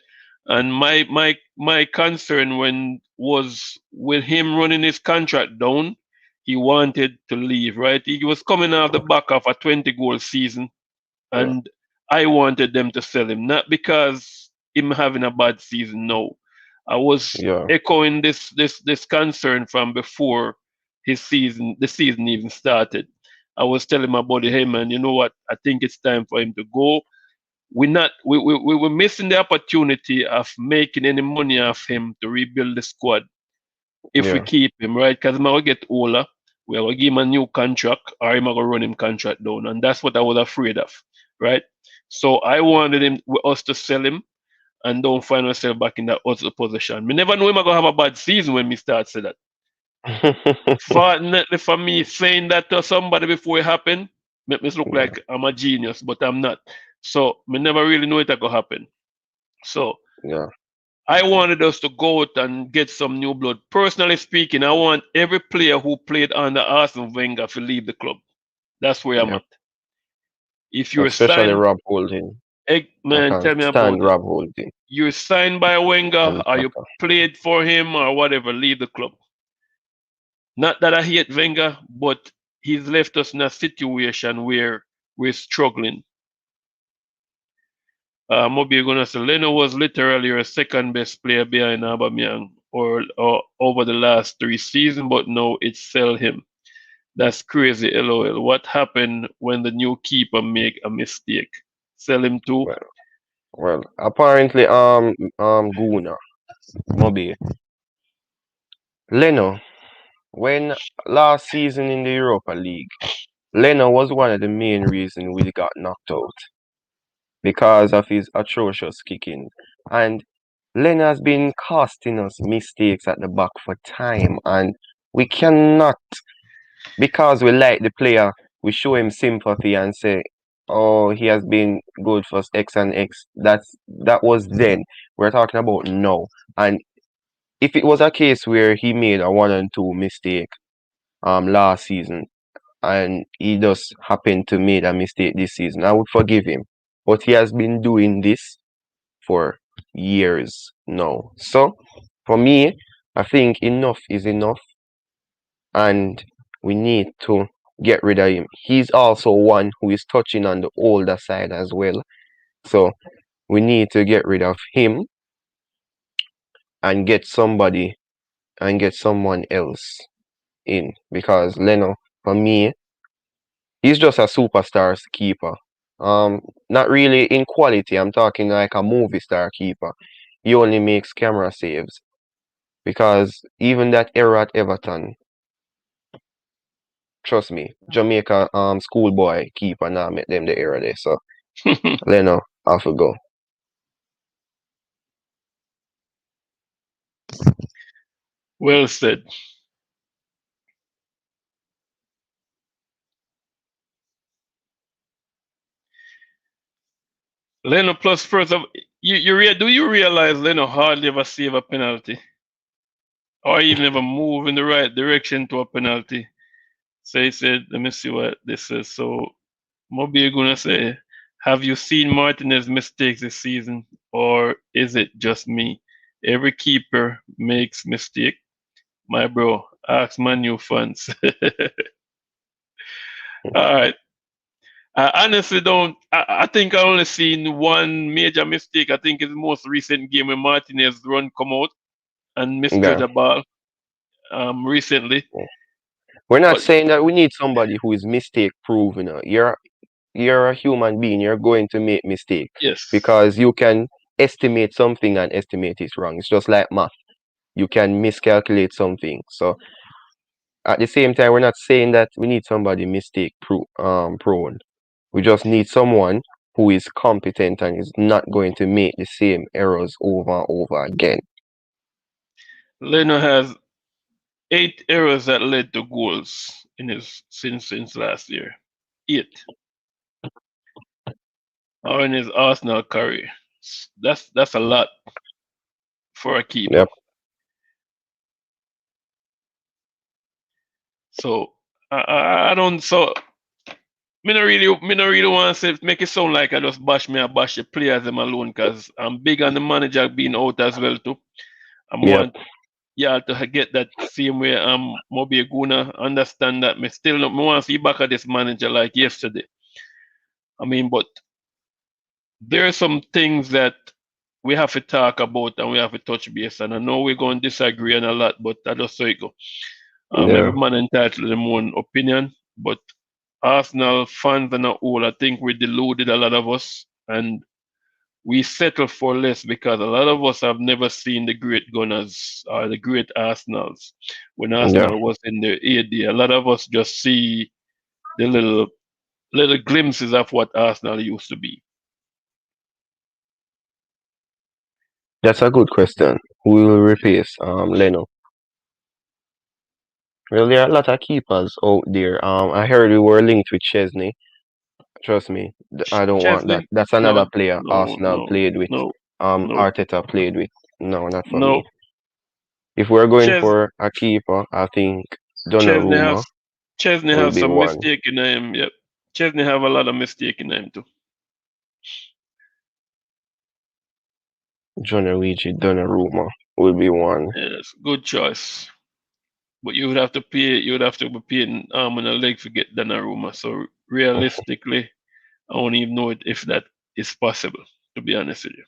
And my concern when was with him running his contract down, he wanted to leave, right? He was coming off the back of a 20-goal season, yeah, and I wanted them to sell him, not because him having a bad season. No, I was yeah. echoing this concern from before the season even started. I was telling my buddy, hey man, you know what? I think it's time for him to go. We're missing the opportunity of making any money off him to rebuild the squad if we Yeah. keep him, right? Because he's gonna get older. We're gonna give him a new contract, or he's gonna run him contract down, and that's what I was afraid of, right? So I wanted us to sell him and don't find ourselves back in that other position. We never know him gonna have a bad season when we start say that. Fortunately for me, saying that to somebody before it happened make me look Yeah, like I'm a genius, but I'm not. So we never really know it gonna happen. So yeah, I wanted us to go out and get some new blood. Personally speaking, I want every player who played under Arsene Wenger to leave the club. That's where I'm yeah. at. If you're Especially signed, Rob Holding. I Man, can't tell me stand about it. Rob Holding. You're signed by Wenger, El or you Tata. played for him, or whatever. Leave the club. Not that I hate Wenger, but he's left us in a situation where we're struggling. Maybe you're gonna say Leno was literally our second best player behind Aubameyang or over the last 3 seasons, but no, it's sell him. That's crazy, LOL. What happened when the new keeper make a mistake? Sell him too? Well, well, apparently, Gooner, Moby, Leno, when last season in the Europa League, Leno was one of the main reasons we got knocked out because of his atrocious kicking. And Leno has been costing us mistakes at the back for time, and we cannot, because we like the player, we show him sympathy and say, "Oh, he has been good for X and X." That was then. We're talking about now. And if it was a case where he made a 1 and 2 mistake last season and he just happened to make a mistake this season, I would forgive him. But he has been doing this for years now. So for me, I think enough is enough and we need to get rid of him. He's also one who is touching on the older side as well. So we need to get rid of him and get someone else in because Leno, for me, he's just a superstar keeper. Not really in quality. I'm talking like a movie star keeper. He only makes camera saves because even that era at Everton, trust me, Jamaica schoolboy keeper now make them the era there. So Leno, off we go. Well said. Leno plus first of do you realize Leno hardly ever save a penalty or even ever move in the right direction to a penalty? So he said, let me see what this is. So maybe you're gonna say, have you seen Martinez's mistakes this season, or is it just me? Every keeper makes mistake. My bro, ask my new fans. All right. I honestly don't. I think I only seen one major mistake. I think it's the most recent game when Martinez run come out and misjudge Yeah. a ball recently. We're not But saying that we need somebody who is mistake proof, you know. You're a human being, you're going to make mistake yes, because you can estimate something and estimate it wrong. It's just like math. You can miscalculate something. So at the same time, we're not saying that we need somebody prone. We just need someone who is competent and is not going to make the same errors over and over again. Leno has 8 errors that led to goals in his since last year. 8, or in his Arsenal career. That's a lot for a keeper. Yep. So I don't. So me no really want to say make it sound like I bash the players them alone because I'm big on the manager being out as well too. I Yep. want y'all to get that same way. Moby Gooner understand that me still not me want to see back at this manager like yesterday. I mean, but there are some things that we have to talk about and we have to touch base. And I know we're going to disagree on a lot, but that's just so it go. Every Yeah. man entitled to their own opinion, but Arsenal fans and all, I think we deluded a lot of us, and we settle for less because a lot of us have never seen the great Gunners or the great Arsenals when Yeah. Arsenal was in their AD. A lot of us just see the little glimpses of what Arsenal used to be. That's a good question. Who will replace Leno? Well, there are a lot of keepers out there. I heard we were linked with Chesney. Trust me, I don't want that. Chesney, That's no, another player no, Arsenal no, played with. no, no, Arteta played with. No, not for no. me. If we're going Ches for a keeper, I think Chesney have Donnarumma Chesney will have be some one. mistake in him. Yep, Chesney have a lot of mistake in him too. Gianluigi Donnarumma will be one. Yes, good choice. But you would have to pay. You would have to be paying arm and a leg to get Donnarumma. So realistically, I don't even know if that is possible. To be honest with you.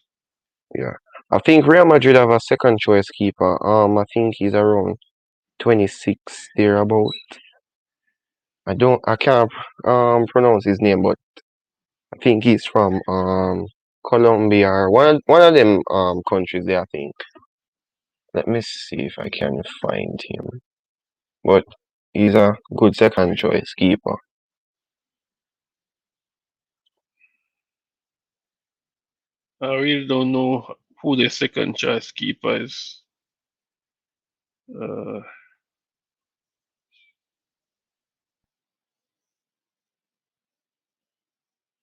Yeah. I think Real Madrid have a second choice keeper. I think he's around 26 thereabout. I can't pronounce his name, but I think he's from Colombia or one of them countries there, I think. Let me see if I can find him. But he's a good second choice keeper. I really don't know who the second choice keeper is. Uh,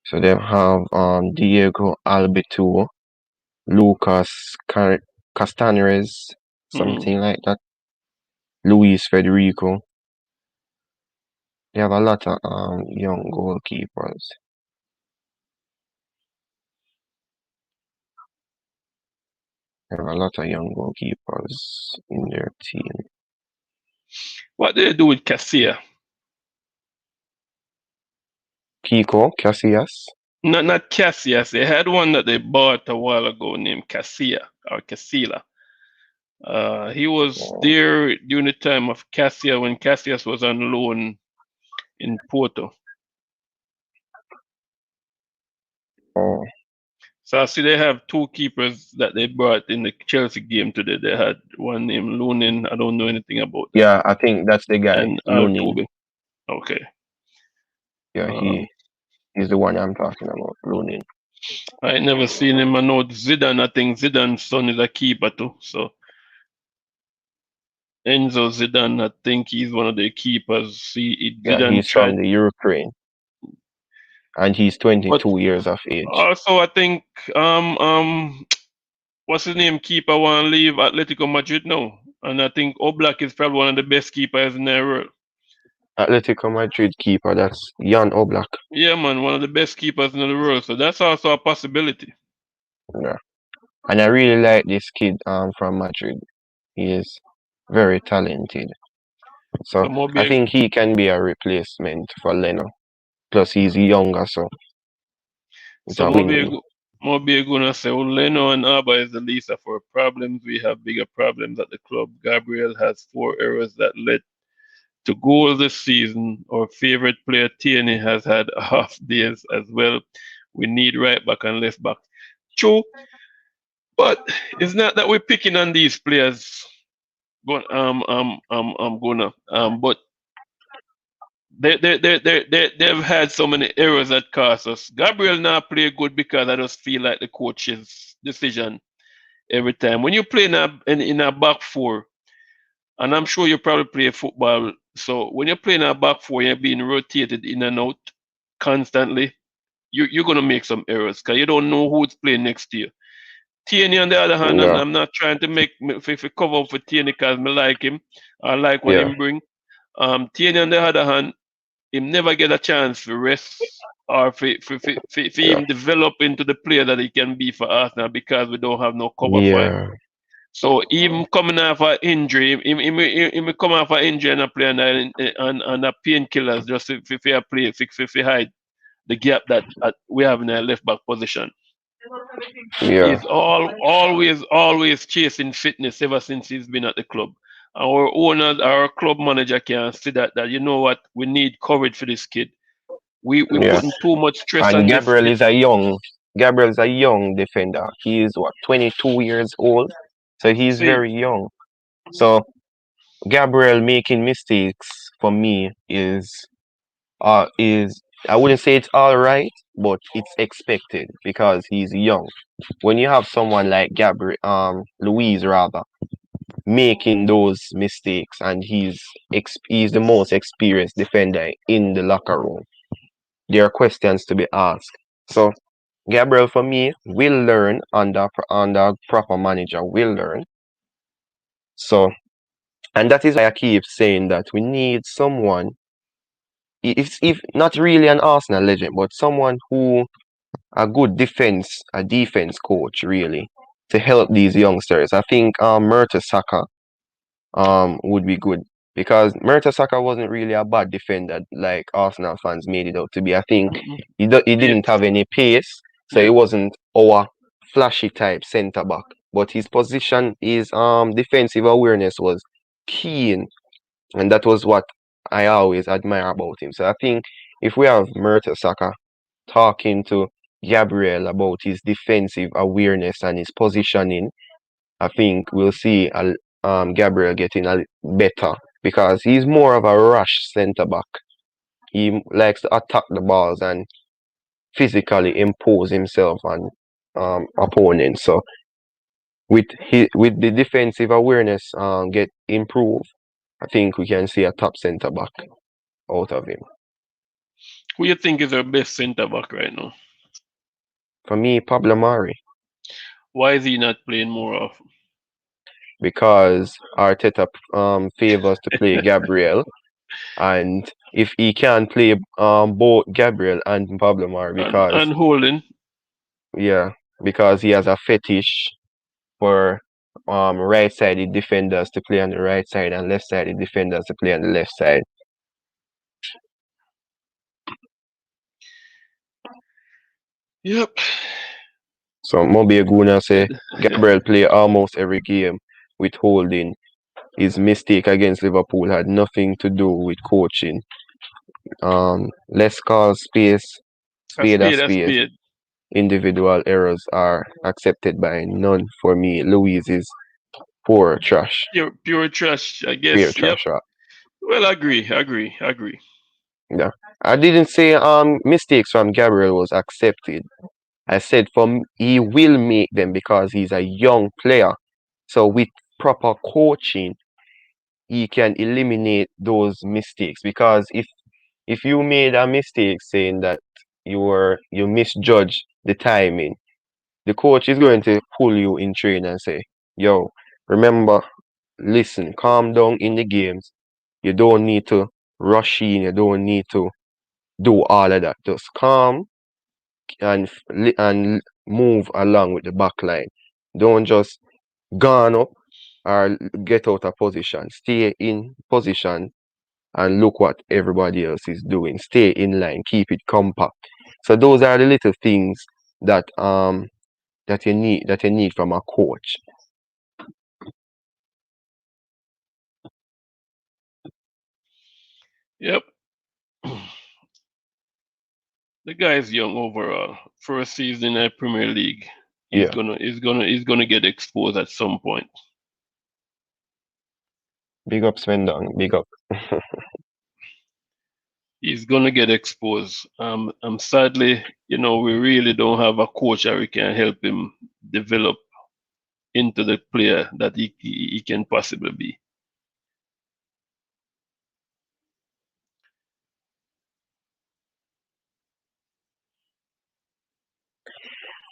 So they have Diego Alberto, Lucas Castaneres, hmm. something like that. Luis Federico. They have a lot of young goalkeepers. They have a lot of young goalkeepers in their team. What do they do with Casilla? Kiko Casillas. Not Cassias. They had one that they bought a while ago named Casilla or Casilla. He was Oh, there during the time of Cassia when Cassius was on loan in Porto. oh. So I see they have two keepers that they brought in the Chelsea game today. They had one named Lunin. I don't know anything about that. Yeah, I think that's the guy, And Lunin. Altuve. Okay. Yeah, Um, he's the one I'm talking about, Lunin. I ain't never seen him. I know Zidane. I think Zidane's son is a keeper too. So Enzo Zidane, I think he's one of the keepers. Yeah, Zidane he's from tried, the Ukraine, and he's but 22 years of age. also I think what's his name keeper want to leave Atletico Madrid now, and I think Oblak is probably one of the best keepers in the world. Atletico Madrid keeper, that's Jan Oblak. Yeah, man, one of the best keepers in the world. So that's also a possibility. Yeah. And I really like this kid from Madrid. He is very talented. So So more I be think he can be a replacement for Leno. Plus he's younger, so it's so a win-win. more be gonna say, well, Leno and Alba is the least of our problems. We have bigger problems at the club. Gabriel has 4 errors that led to goals this season. Our favorite player Tierney has had off days as well. We need right back and left back. True, but it's not that we're picking on these players. Gonna but they've had so many errors that cost us. Gabriel now play good because I just feel like the coach's decision every time. When you play in a back four, and I'm sure you probably play football, so when you're playing a back four, you're being rotated in and out constantly. You're gonna make some errors because you don't know who's playing next to you. Tierney, on the other hand, and Yeah, I'm not trying to make if cover up for Tierney because I like him. I like what yeah, him bring. Tierney, on the other hand, him never get a chance to rest or for yeah, him develop into the player that he can be for Arsenal because we don't have no cover for him. yeah, So even coming off an injury, him come off an injury and a play and a painkillers just to play to hide the gap that we have in our left back position. yeah, He's always chasing fitness ever since he's been at the club. Our owner, our club manager can see that you know what, we need courage for this kid. We yeah. putting too much stress And on this. Gabriel is a young defender. He is what, 22 years old? So he's See, very young. So Gabriel making mistakes for me is I wouldn't say it's all right, but it's expected because he's young. When you have someone like Gabriel, Louise rather, making those mistakes, and he's the most experienced defender in the locker room, there are questions to be asked. So Gabriel, for me, will learn under proper manager. Will learn. So, and that is why I keep saying that we need someone, if not really an Arsenal legend, but someone who a defense coach really, to help these youngsters. I think Mertesacker would be good because Mertesacker wasn't really a bad defender like Arsenal fans made it out to be. I think mm-mm. he Yes, didn't have any pace, so he yes. wasn't our flashy type centre back. But his position, his defensive awareness was keen, and that was what I always admire about him. So I think if we have Mertesacker talking to Gabriel about his defensive awareness and his positioning, I think we'll see Gabriel getting a better because he's more of a rush centre back. He likes to attack the balls and physically impose himself on opponents. So with the defensive awareness get improved, I think we can see a top centre back out of him. Who you think is our best centre back right now? For me, Pablo Mari, Why is he not playing more often? because Arteta favors to play Gabriel, and if he can play both Gabriel and Pablo Mari, because And holding. yeah, because he has a fetish for right-sided defenders to play on the right side and left-sided defenders to play on the left side. Yep. So Mobi Gooner say Yeah. Gabriel play almost every game with holding. His mistake against Liverpool had nothing to do with coaching. Let's call A spade a spade, a spade. spade. Individual errors are accepted by none for me. Louise is poor trash. Pure trash, I Pure guess. Yep. trash. Right? Well, agree. Yeah. I didn't say mistakes from Gabriel was accepted. I said he will make them because he's a young player. So with proper coaching, he can eliminate those mistakes. Because if you made a mistake saying that you misjudged the timing, the coach is going to pull you in train and say, "Yo, remember, listen, calm down in the games. You don't need to rush in. You don't need to do all of that. Just calm and move along with the back line. Don't just gone up or get out of position. Stay in position and look what everybody else is doing. Stay in line, keep it compact. So those are the little things that that you need from a coach. Yep. The guy's young overall. First season in the Premier League. He's Yeah, gonna get exposed at some point. big up Swindon, big up. He's gonna get exposed. Sadly, we really don't have a coach that we can help him develop into the player that he can possibly be.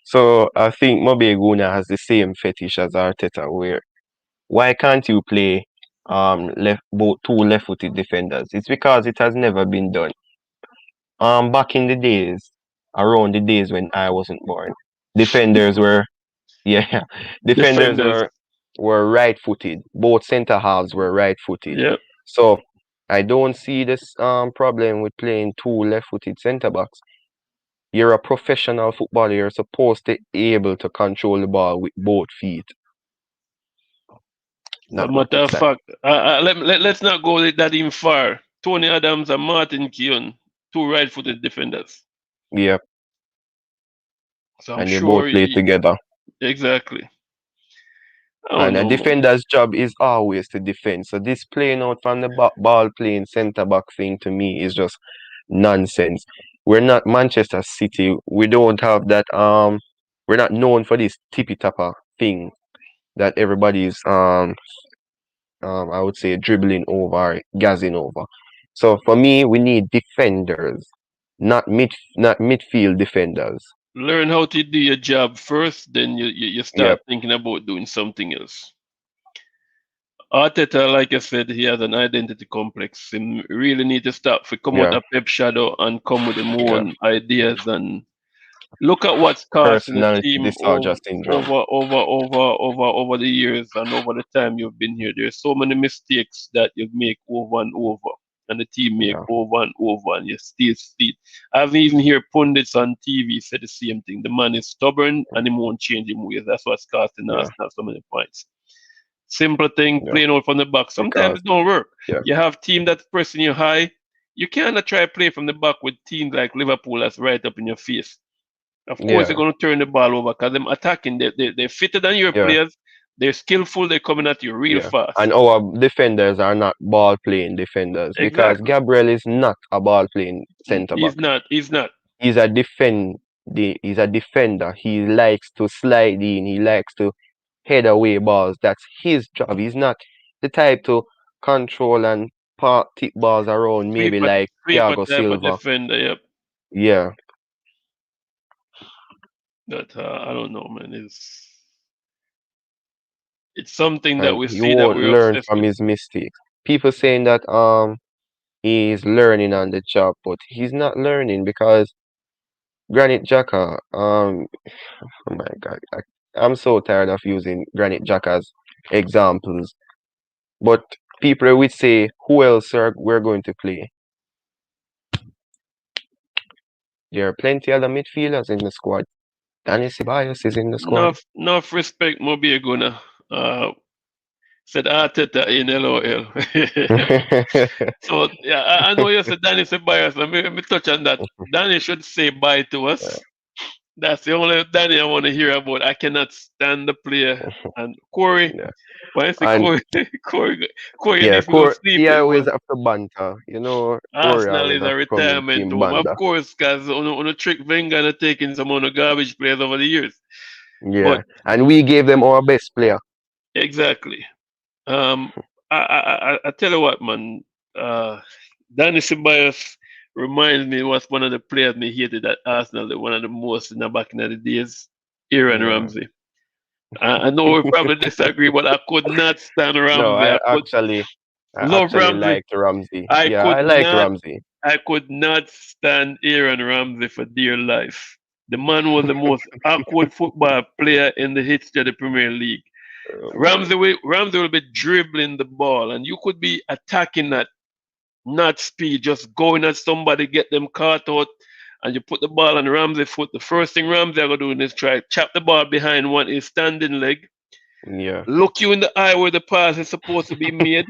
So I think maybe Gooner has the same fetish as Arteta, where why can't you play left both two left-footed defenders? It's because it has never been done. Back in the days, around the days when I wasn't born, defenders were yeah, defenders Defenders. were right-footed. Both center halves were right-footed. Yep. So I don't see this problem with playing two left-footed center backs. You're a professional footballer. You're supposed to be able to control the ball with both feet, As a not matter one of side. fact, let's not go that even far. Tony Adams and Martin Keown, two right-footed defenders. Yeah, So I'm and they both sure play together. exactly. I don't And a know, man. defender's job is always to defend. So this playing out from the ball playing centre back thing to me is just nonsense. We're not Manchester City. We don't have that. We're not known for this tippy tapper thing that everybody's I would say dribbling over, gassing over. So for me, we need defenders, not midfield defenders. Learn how to do your job first, then you Yep, start thinking about doing something else. Arteta, like I said, he has an identity complex. He really need to start to come out yeah, of Pep shadow and come with his yeah. own ideas and look at what's costing the Personality team disorder syndrome. over the years and over the time you've been here. There's so many mistakes that you make over and over, and the team make Yeah, over and over, and you still see it. I've even heard pundits on TV say the same thing. The man is stubborn and he won't change his ways. That's what's costing yeah, Arsenal so many points. Simple thing, yeah. playing out from the back. Sometimes Because it don't work. yeah, You have team that's pressing you high. You cannot try play from the back with teams like Liverpool that's right up in your face. Of course, they're yeah, going to turn the ball over because them attacking. They're fitter than your yeah, players. They're skillful. They're coming at you real yeah. fast. And our defenders are not ball playing defenders because Exactly. Gabriel is not a ball playing centre back. He's not. He's not. He's a he's a defender. He likes to slide in, he likes to head away balls. That's his job. He's not the type to control and park tip balls around maybe Sweeper, like sweeper Thiago type of Silva. defender. Yep. Yeah. But I don't know, man. It's something that And we he see that won't we're learn obsessed from with. his mistakes. People saying that he's learning on the job, but he's not learning because Granit Xhaka, oh my God, I'm so tired of using Granit Xhaka as examples. But people would say, who else are we're going to play? There are plenty other midfielders in the squad. Danny Ceballos is in the squad. Enough respect, Mobi Aguna. Said Arteta in LOL. So yeah, I know you said Danny said bias. Let me touch on that. Danny should say bye to us. That's the only Danny I want to hear about. I cannot stand the player. And Corey, Yeah. when I say And Corey, Corey yeah, needs to go sleep. he It always was have to banter. Corey Arsenal always is a have to come in retirement team home. Of banter. course, because on a trick Wenger and taking some of the garbage players over the years. But Yeah. And we gave them our best player. exactly. Um, I tell you what, man. Uh, Danny Ceballos reminds me was one of the players me hated at Arsenal, one of the most in the back in the days. Aaron Yeah. Ramsey. I know we probably disagree, but I could not stand No, Ramsey. I Love actually Ramsey. liked Ramsey. I Yeah, could I liked not Ramsey. I could not stand Aaron Ramsey for dear life. The man was the most awkward football player in the history of the Premier League. Ramsey will be dribbling the ball, and you could be attacking that not speed, just going at somebody, get them caught out, and you put the ball on Ramsey's foot. The first thing Ramsey are gonna do is try chop the ball behind one his standing leg, Yeah. look you in the eye where the pass is supposed to be made,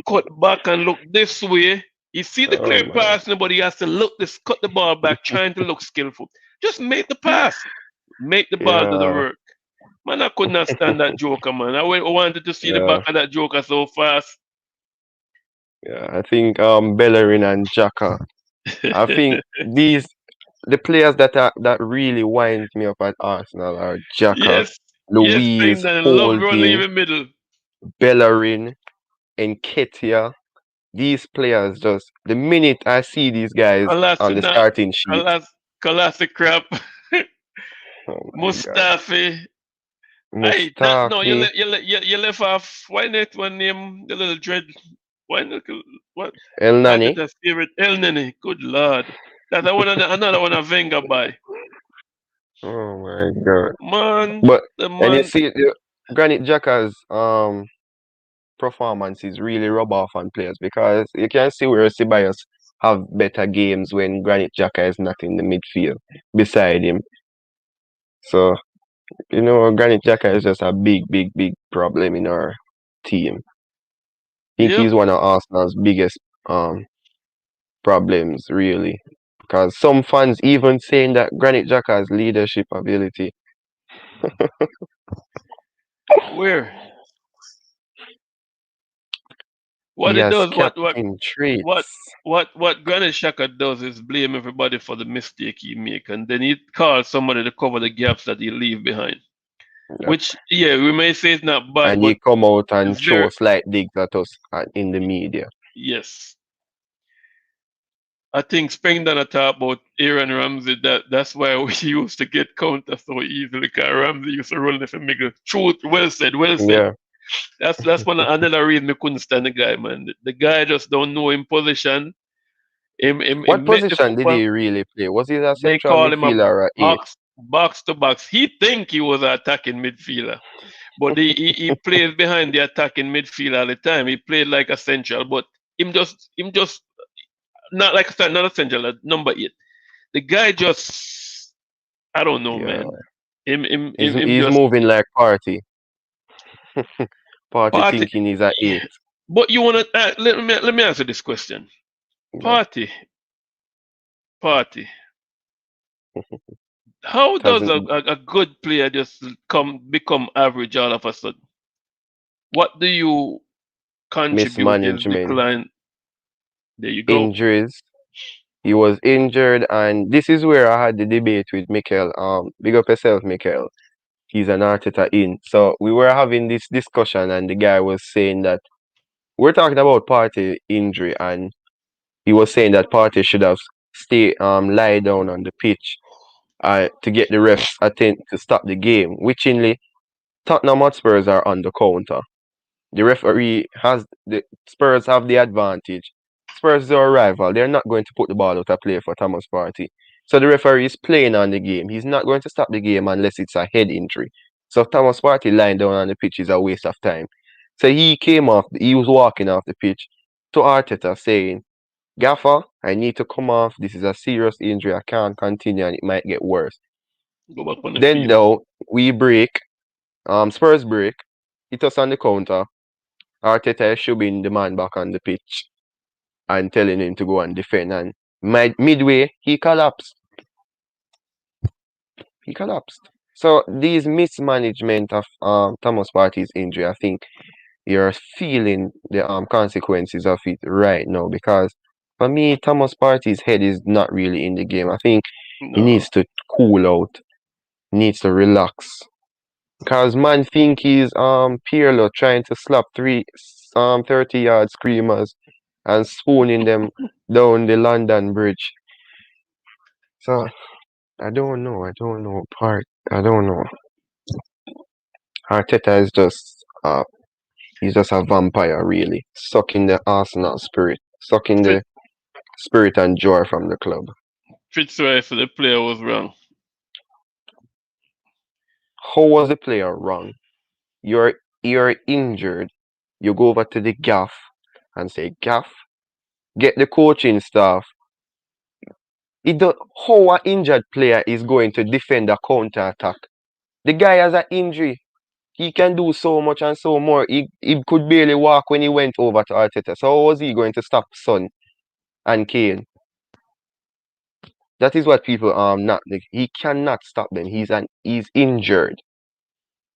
cut back and look this way. He see the Oh clear my. pass, but he has to look this, cut the ball back, trying to look skillful. Just make the pass, make the ball do the Yeah. work. Man, I could not stand that Joker, man. I wanted to see the back Yeah. of that Joker so fast. Yeah. I think Bellerin and Xhaka. I think these the players that really wind me up at Arsenal are Xhaka, Yes, yes, saying Louise, that I love running in Holding, the middle. Bellerin, and Ketia. These players just the minute I see these guys on the Kolasinac, starting sheet, Kolasinac crap, oh my god. Mustafi. Hey, that no, Mustafi, you left off. Why not one name the little dread? Why not what? El I Nani. did a favorite El Nene. Good lord, that's another one a Venga by Oh my god. man. But The and you man, see Granit Xhaka's performances really rub off on players because you can see where Ceballos have better games when Granit Xhaka is not in the midfield beside him. So, Granit Xhaka is just a big, big, big problem in our team. I think yep. he's one of Arsenal's biggest problems, really. Because some fans even saying that Granit Xhaka's leadership ability. Where He what it has does, captain what traits. what Granit Xhaka does is blame everybody for the mistake he make, and then he calls somebody to cover the gaps that he leave behind. Yep. Which, yeah, we may say it's not bad, And he but come out and it's throw very slight digs at us in the media. yes. I think Spengler talk about Aaron Ramsey. That's why we used to get counter so easily. Because Ramsey used to run the middle. Truth, well said, well said. Yeah. That's one another reason me couldn't stand the guy, man. The guy just don't know him position. What Him make the position did football. he really play? Was he a They central call him a midfielder or a eight? box to box. He think he was an attacking midfielder, but he plays behind the attacking midfielder all the time. He played like a central, but him just not like not a central, number 8. The guy just I don't know, Yeah. man. Him He's just moving like party. Party party. thinking he's a eight. But you wanna let me answer this question. Yeah. Party, party. How does Doesn't a good player just become average all of a sudden? What do you contribute his mismanagement, decline? There you go. injuries. He was injured, and this is where I had the debate with Mikel. Big up yourself, Mikel. He's an Arteta in. So we were having this discussion, and the guy was saying that we're talking about Party injury, and he was saying that Party should have lie down on the pitch to get the refs attempt to stop the game. Whichingly, Tottenham Hotspurs are on the counter. The referee has the Spurs have the advantage. Spurs are a rival. They're not going to put the ball out of play for Thomas Partey. So the referee is playing on the game. He's not going to stop the game unless it's a head injury. So Thomas Partey lying down on the pitch is a waste of time. So he was walking off the pitch to Arteta saying, Gaffer, I need to come off. This is a serious injury. I can't continue and it might get worse. Go back on the Then field. though we break, Spurs break, hit us on the counter. Arteta is shoving the man back on the pitch and telling him to go and defend. And midway, he collapsed. He collapsed. So these mismanagement of Thomas Partey's injury, I think you're feeling the consequences of it right now because for me, Thomas Partey's head is not really in the game. I think he No. needs to cool out, needs to relax. Because man think he's Pirlo trying to slap 30-yard screamers and spooning them down the London Bridge. So I don't know. I don't know. Arteta is just he's just a vampire really, sucking the Arsenal spirit, sucking Fit the spirit and joy from the club. Fitzroy for the player was wrong. How was the player wrong? You're injured. You go over to the gaff and say, Gaff, get the coaching staff. It don't, how an injured player is going to defend a counter attack? The guy has an injury. He can do so much and so more. He could barely walk when he went over to Arteta. So how was he going to stop Son and Kane? That is what people not he cannot stop them. He's injured.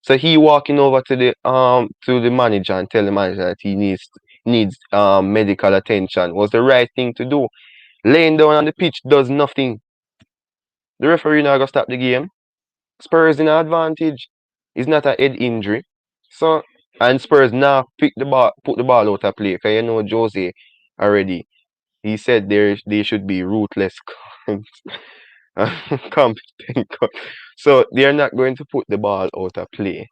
So he walking over to the manager and tell the manager that he needs medical attention was the right thing to do. Laying down on the pitch does nothing. The referee now gonna stop the game. Spurs in advantage. It's not a head injury. So and Spurs now put the ball out of play. Because you know Jose already. He said they should be ruthless competent. So they're not going to put the ball out of play.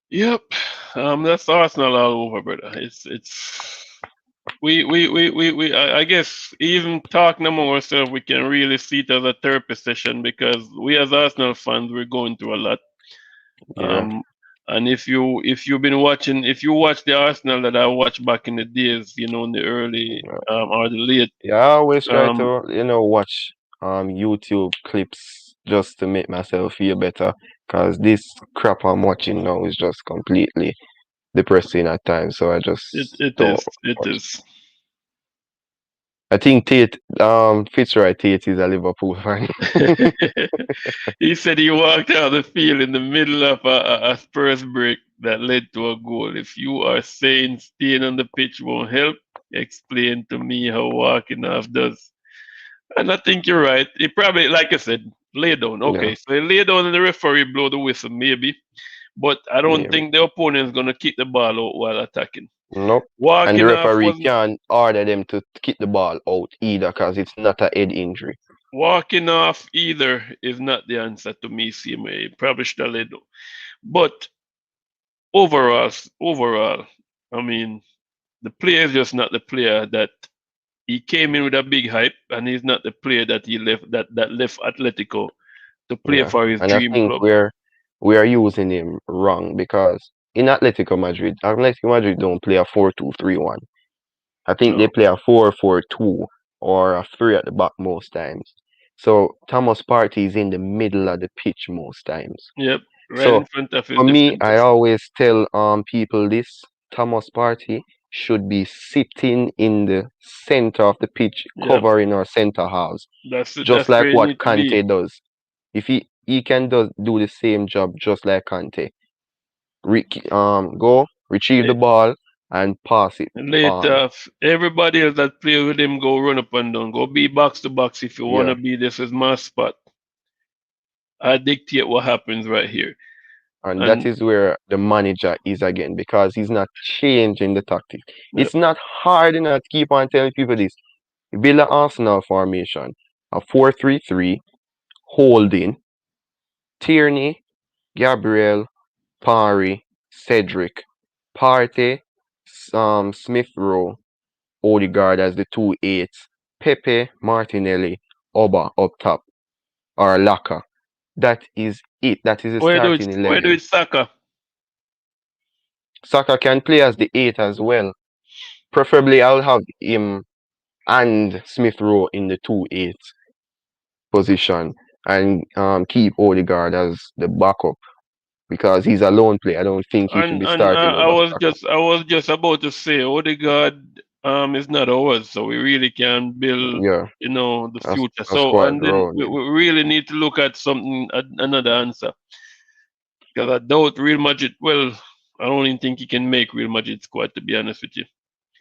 Yep. That's Arsenal all over, brother. It's I guess even talking among ourselves, we can really see it as a therapy session because we as Arsenal fans we're going through a lot. Yeah. And if you've been watching, if you watch the Arsenal that I watched back in the days, in the early or the late, Yeah, I always try um, to, watch YouTube clips just to make myself feel better. Cause this crap I'm watching now is just completely depressing at times. So I it just it don't is it watch. is. I think Fitzroy Tate is a Liverpool fan. He said he walked out the field in the middle of a Spurs break that led to a goal. If you are saying staying on the pitch won't help, explain to me how walking off does. And I think you're right. He probably, like I said, lay down. Yeah, Okay, so he lay down and the referee blow the whistle, maybe. But I don't maybe. think the opponent's gonna kick the ball out while attacking. Nope. And the Walking off referee wasn't can't order them to kick the ball out either because it's not a head injury. walking off either is not the answer to me, CMA. Probably should have laid down. But overall, I mean, the player is just not the player that he came in with a big hype, and he's not the player that he left that left Atletico to play Yeah. for his And I dream think club. we are using him wrong because in Atletico Madrid don't play a 4-2-3-1. I think they No. play a 4-4-2 or a three at the back most times. So Thomas Partey is in the middle of the pitch most times. Yep. Right So in front of his for me, I defenders. always tell people this: Thomas Partey should be sitting in the center of the pitch, Yep. covering our center halves, That's it. just That's where like he what need to be. Kante does. If he can do the same job just like Kante. Go retrieve the ball and pass it on. Later, everybody else that play with him go run up and down. Go be box to box if you Yeah, wanna be. This is my spot. I dictate what happens right here. and that And is where the manager is again because he's not changing the tactics. yep, It's not hard enough to keep on telling people this. Build an Arsenal formation, a 4-3-3, holding Tierney, Gabriel, Parry, Cedric, Partey, Smith Rowe, Odegaard as the two eights, Pepe, Martinelli, Oba up top, or Laka. That is it. That is the starting where do 11. it Saka? Saka can play as the 8 as well. Preferably, I'll have him and Smith Rowe in the 2-8 position and keep Odegaard as the backup because he's a lone player. I don't think he should be And starting I over was Saka. just about to say Odegaard is not ours, so we really can build Yeah, the future. a So squad and then around him. we really need to look at something another answer because I doubt Real Madrid. Well, I don't even think he can make Real Madrid squad to be honest with you.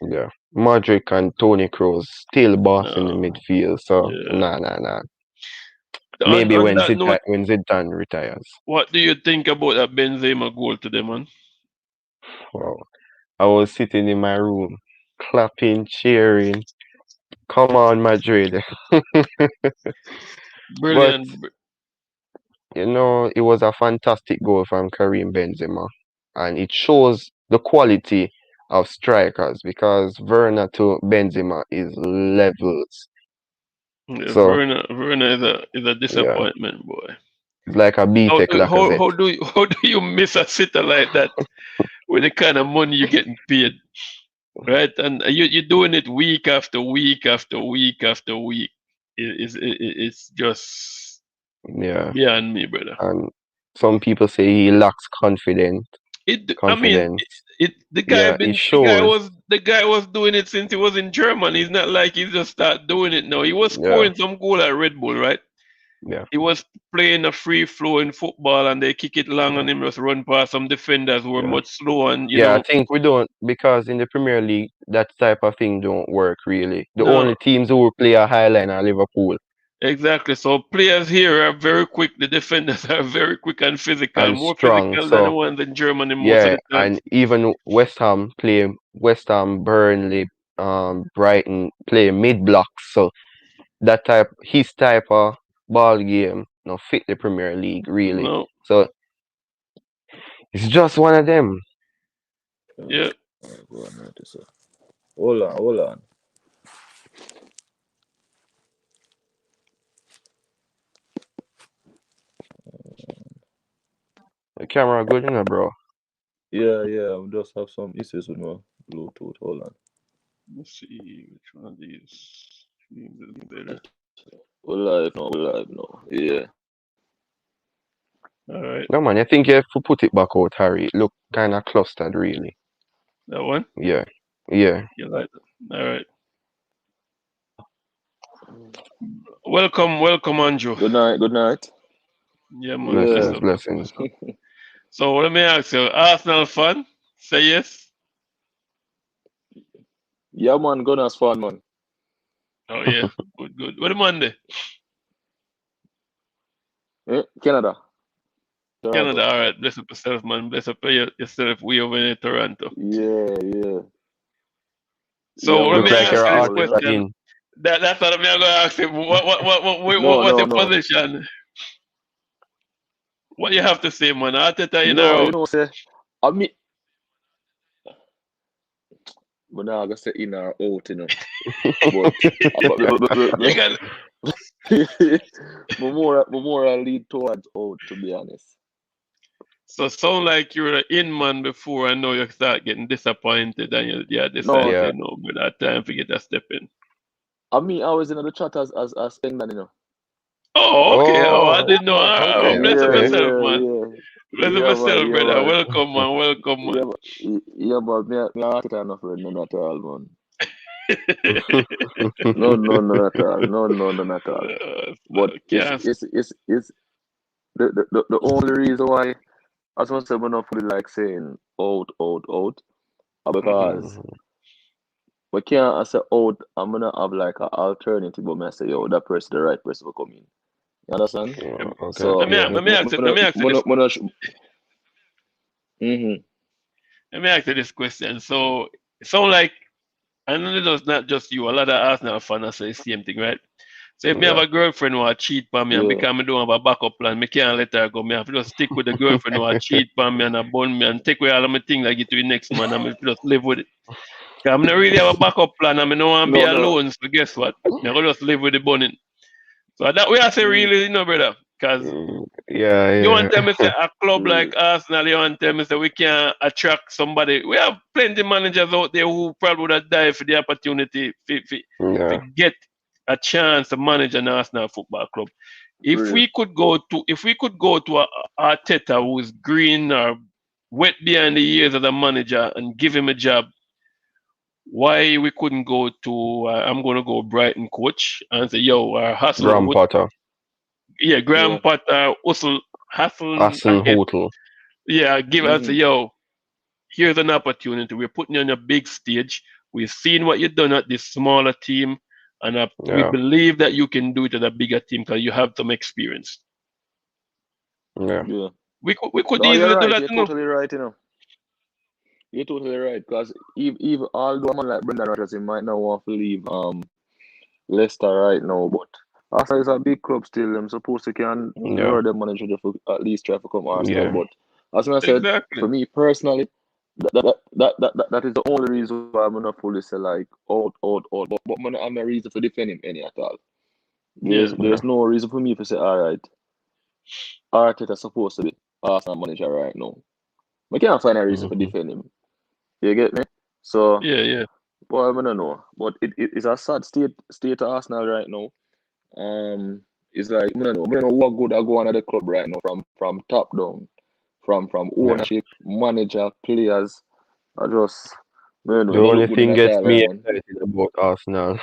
Yeah, Modric and Tony Kroos still boss in the No, midfield. So yeah. nah. Maybe On that note, When Zidane retires. what do you think about that Benzema goal today, man? Wow. I was sitting in my room, clapping, cheering. Come on, Madrid. But Brilliant. it was a fantastic goal from Karim Benzema, and it shows the quality of strikers because Werner to Benzema is levels. Yeah, So Verna is a yeah, disappointment, boy. it's like a How B-Tech do how Lacazette. how do you, how do you miss a sitter like that with the kind of money you're getting paid, right? And you're doing it week after week after week after week. It's just Yeah, beyond me, brother. and some people say he lacks I mean, confidence. Yeah, it shows. the guy was doing it since he was in Germany. It's not like he just started doing it now. He was Yeah, scoring some goal at Red Bull, right? yeah, He was playing a free flowing football and they kick it long yeah, and him just run past some defenders who were yeah. much slow and Yeah, I think we don't because in the Premier League that type of thing don't work really. The no, only teams who will play a high line are Liverpool exactly. So players here are very quick. The defenders are very quick and physical, and more strong. physical than the So ones in Germany most of yeah, the time. and even West Ham, Burnley, Brighton play mid blocks. So that his type of ball game, fit the Premier League really. No, So it's just one of them. yeah. Go on, right, so. Hold on. The camera good, bro. Yeah, I just have some issues with my Bluetooth. Hold on. Let's see which one of these things is better. We're live now. Yeah. All right, No man, I think you have to put it back out, Harry. It look kind of clustered, really. that one. Yeah, yeah. You like that? All right. Welcome, Andrew. Good night. Yeah, man. Bless Yeah. Blessings, up, blessings. bless up. So let me ask you, Arsenal fan? Say yes. Yeah, man, Gunners fan, man. Oh yeah, good. What Monday? Canada. Canada. Toronto. All right. Bless up yourself, man. Bless up yourself. We over in Toronto. Yeah. Yeah, So let man, me Look like Arsenal you're ask you this football, question. Argentine. That's what I'm gonna ask you. What's your No. position? What you have to say, man? Arteta in or No, out? say, I mean, but now I gotta say in or out. But, You got more I lead towards out, to be honest. so sound like you were an in man before. I know you start getting disappointed and you decide No, say Yeah. no, but that time for get a step in. I mean, I was in the chat as England. Oh, okay. Oh, I Oh, didn't know. okay, Bless up okay. yourself, man. Bless up yourself, Yeah, brother. man. Welcome, man. Welcome, man. But me not enough for none at all, man. No, none at all. No, none at all. But Yes. it's the only reason why, as I said, we're not fully like saying out, Mhm. because we can't I say out, I'm gonna have like an alternative, but I say, yo, that person, the right person will come in. You understand? Okay, So, yeah. Let me ask you this. mm-hmm. Let me ask you this question. So it sound like I know it's not just you. A lot of Arsenal fans say the same thing, right? So if me have Yeah. a girlfriend who a cheat on me and Yeah. because I don't have a backup plan, me can't let her go. Me have to just stick with the girlfriend who a cheat on me and a bun me and take away all of my things like it to the next man and me just live with it. 'Cause I don't really have a backup plan and I don't want to be No. alone. So guess what? Me I go just live with the bunning. So that way I say Mm, really, brother. Because Yeah, you want to tell me say yeah. a club mm, like Arsenal, you want to tell me say we can attract somebody. We have plenty managers out there who probably would have died for the opportunity to Yeah. get a chance to manage an Arsenal football club. real. If we could go to a Arteta who's green or wet behind the ears as a manager and give him a job, why we couldn't go to I'm gonna go Brighton coach and say, yo, Graham Potter. Graham Yeah. Potter, Hustle Hassan ahead. Hotel. Yeah, give us a Mm-hmm. yo, here's an opportunity. We're putting you on a big stage. We've seen what you've done at this smaller team, and we Yeah. believe that you can do it at a bigger team because you have some experience. Yeah. Yeah. We could No, you're easily do right. that, You're totally right. You're totally right. Because even although a man like Brendan Rodgers, he might not want to leave Leicester right now, but Arsenal is a big club still. I'm supposed to can Yeah. lure them manager to at least try to come Arsenal. Yeah. But as I said, Exactly. for me personally, that is the only reason why I'm not fully say like out. But I'm not have no reason to defend him any at all. Yeah. There's no reason for me to say, all right, Arteta's supposed to be Arsenal manager right now. I can't find a reason to Mm-hmm. defend him. You get me? So, Yeah, yeah. boy, I don't know. But it's a sad state of Arsenal right now. It's like I don't know what good are going at the club right now from top down, from Yeah. ownership, manager, players. I just The it don't only look good in thing at gets all, me man. excited about Arsenal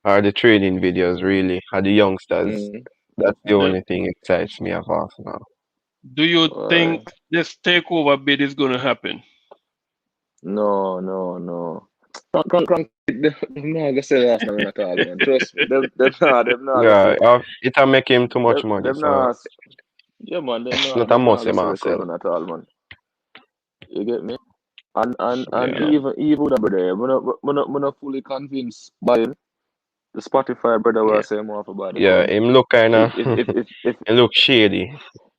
are the training videos, really, are the youngsters. Mm. That's the The, only thing excites me of Arsenal. do you Uh, think this takeover bid is gonna happen? no. Crank, them not gonna sell Arsenal at all, man. Trust me. Them not gonna Yeah, sell. it'll make him too much money, Them so not. Yeah, man. it's not a Them not must gonna him sell the club myself. man, at all, man. You get me? And Yeah. Yeah. even that brother, I'm not fully convinced by him. The Spotify brother will Yeah. say more about the Yeah, club. him look kinda If he look shady.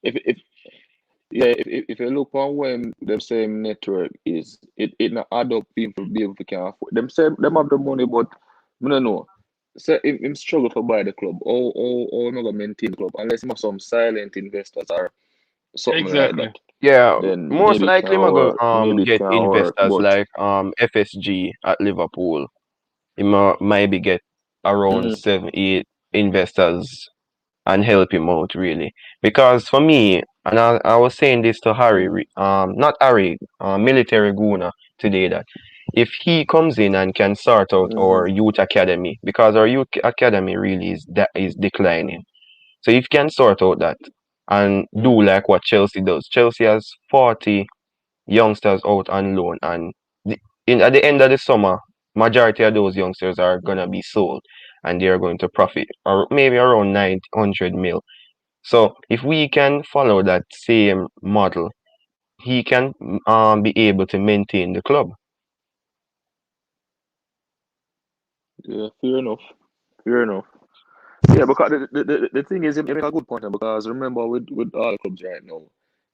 if yeah, if you look on when them same network is, it not add up for him to be able to can afford. Them have the money, but I don't know. So him struggle to buy the club or not gonna maintain the club unless him have some silent investors or something like Exactly. that. Yeah, Then most maybe it can likely I go work. Maybe it get can work. investors But like FSG at Liverpool. He maybe get around mm, 7, 8 investors and help him out really. Because for me, and I was saying this to Harry, mm, not Harry, military Gooner today, that if he comes in and can sort out our mm, youth academy, because our youth academy really is declining. So if you can sort out that and do mm, like what Chelsea does. Chelsea has 40 youngsters out on loan, and at the end of the summer, majority of those youngsters are gonna be sold, and they are going to profit or maybe around 900 mil. So if we can follow that same model, he can be able to maintain the club. yeah, fair enough. Fair enough. Yeah, because the thing is, you make a good point, because remember with all the clubs right now,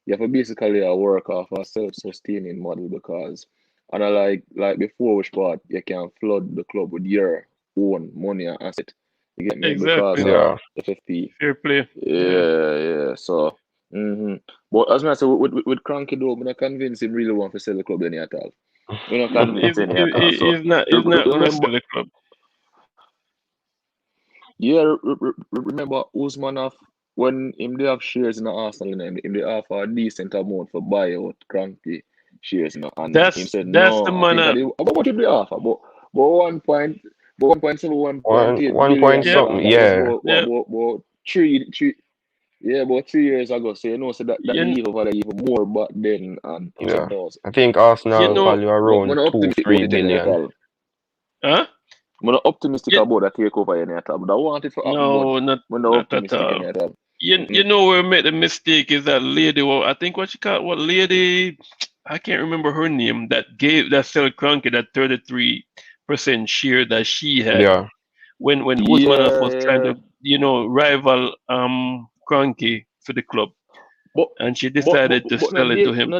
you have to basically work off a self-sustaining model, because and I like before which part you can flood the club with your own money and asset. You get me? Because Exactly. of Yeah, FFP. Fair play. Yeah. Yeah. So but as I said with Cranky though, I'm not convinced him really want to sell the club any at all. I'm not convinced any at all. So He's not gonna remember, sell the club. yeah, remember Usmanov when him they have shares in the Arsenal, him they offer a decent amount for buyout Cranky shares, and him said That's the no. I man. think how much did they offer? But 1.7, one one point eight one point billion, Yep. something. and that was Yeah, about Yep. three. Yeah, about 3 years ago. So so that the You, leave over there even more back then, and him said yeah. no. I think you Arsenal know, value We're around not two, optimistic about three it any at billion. all. huh? We're not optimistic You, about that takeover any at all. But I want it to happen, but no, we're not not at optimistic any all. at all. You know where we made the mistake is that lady. Well, I think what she called what lady. I can't remember her name. That sell Cronky that 33% share that she had Yeah, when Usmanov Yeah, was trying yeah. to rival Cronky for the club, But and she decided to but sell it to him.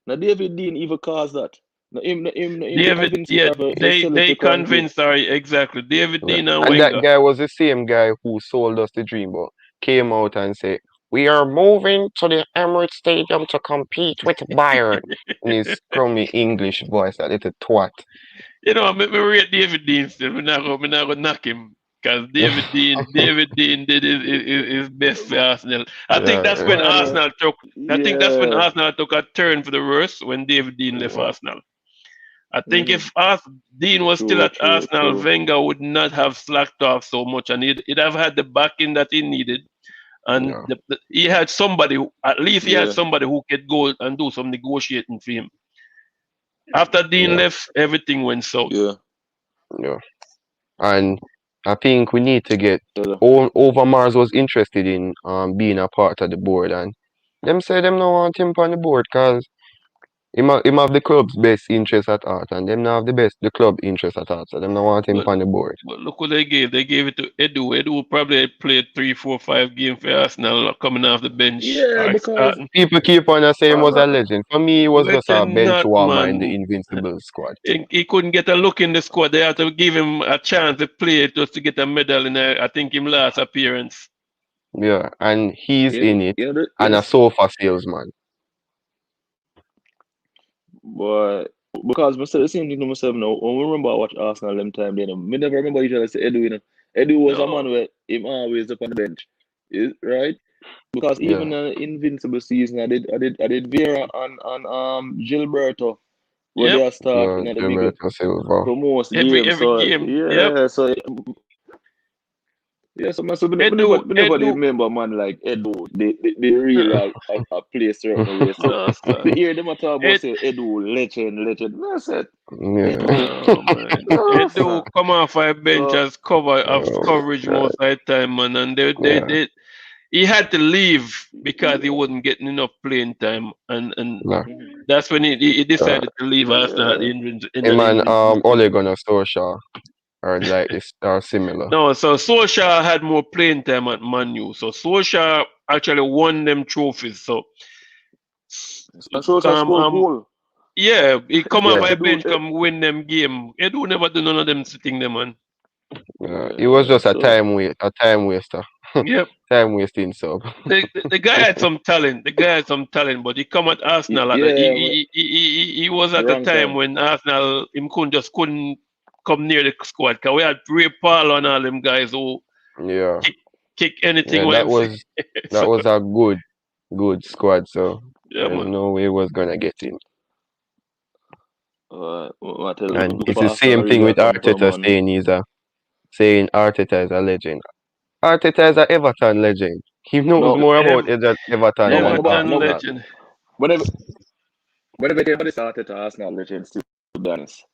no David Dean even caused that. No him to David, convince him yeah, to sell it they to Cranky. convinced her exactly. David yeah. Dean and And that Wenger. guy was the same guy who sold us the dream, but came out and said, "We are moving to the Emirates Stadium to compete with Bayern." In his crummy English voice, that little twat. Me rate David Dean still. Me not gonna knock him because David Dean did his best for Arsenal. I think that's Yeah, when Man, Arsenal took. I think that's when yeah. Arsenal took a turn for the worse when David Dean left yeah, Arsenal. I think Mm, if Dean was still at Arsenal, true. Wenger would not have slacked off so much, and he'd have had the backing that he needed. And yeah, he had somebody, at least he had Yeah. somebody who could go and do some negotiating for him. After Dean yeah, left, everything went south. Yeah. yeah. And I think we need to get So, Overmars was interested in being a part of the board, and them say them no want him on the board because him have the club's best interest at heart, and them now have the club interest at heart, so them not want him But on the board. but look what they gave. They gave it to Edu. Edu probably played 3, 4, 5 games for Arsenal coming off the bench Yeah, or because starting. People keep on saying he was a uh, legend. For me, he was We just a bench cannot, warmer in the man. Invincible squad. He couldn't get a look in the squad. They had to give him a chance to play just to get a medal in I think him last appearance. Yeah, and he's in it, you know, and a yes, sofa salesman. but because I said the same thing to myself now. When we remember I watch Arsenal them time, then me never remember each other say Edu. You know, Edu was a man No. where him always up on the bench, right? Because even Yeah, in the Invincible season, I did Vera and Gilberto where Yep. they are start yeah, in the bigger Gilberto Silva. for most Every games. every So game. Yep. yeah, so man, so Edu me never did Edu. remember man like Edu. They really a play certain way. So No sir. the hear them a talk about Ed, say Edu legend. I said Yeah. Edu, no man. no Edu sir. come off a bench So as cover of Oh, coverage God. most of the time, man, and Yeah. he had to leave because he yeah, wasn't getting enough playing time, and Nah. that's when he Uh, decided to leave Arsenal at yeah. the end of him the and Invincible Ole season. Gunnar Solskjaer are like this are similar. No, so Solskjaer had more playing time at Man U. So Solskjaer actually won them trophies. So And so score goal. yeah, he come off Yeah. my Edu, bench, come win them game. Edu never do none of them sitting there, man. He was just so a time waster. Yep. Time wasting sub. The guy had some talent. The guy had some talent, but he come at Arsenal at yeah, he was the at a wrong time time. when Arsenal him couldn't come near the squad. Cause we had Ray Paul and all them guys who Yeah. kick kick anything Yeah, when him say. that So was a good squad, so yeah, there's man. no way was gonna get him. I tell you, And it's before the Arsenal same thing really with come for a Arteta man. saying Arteta is a legend. Arteta is a Everton legend. He knows No, more about Ev- Everton than Everton no. Arsenal. legend. Whenever they started to Arsenal legends, to be honest,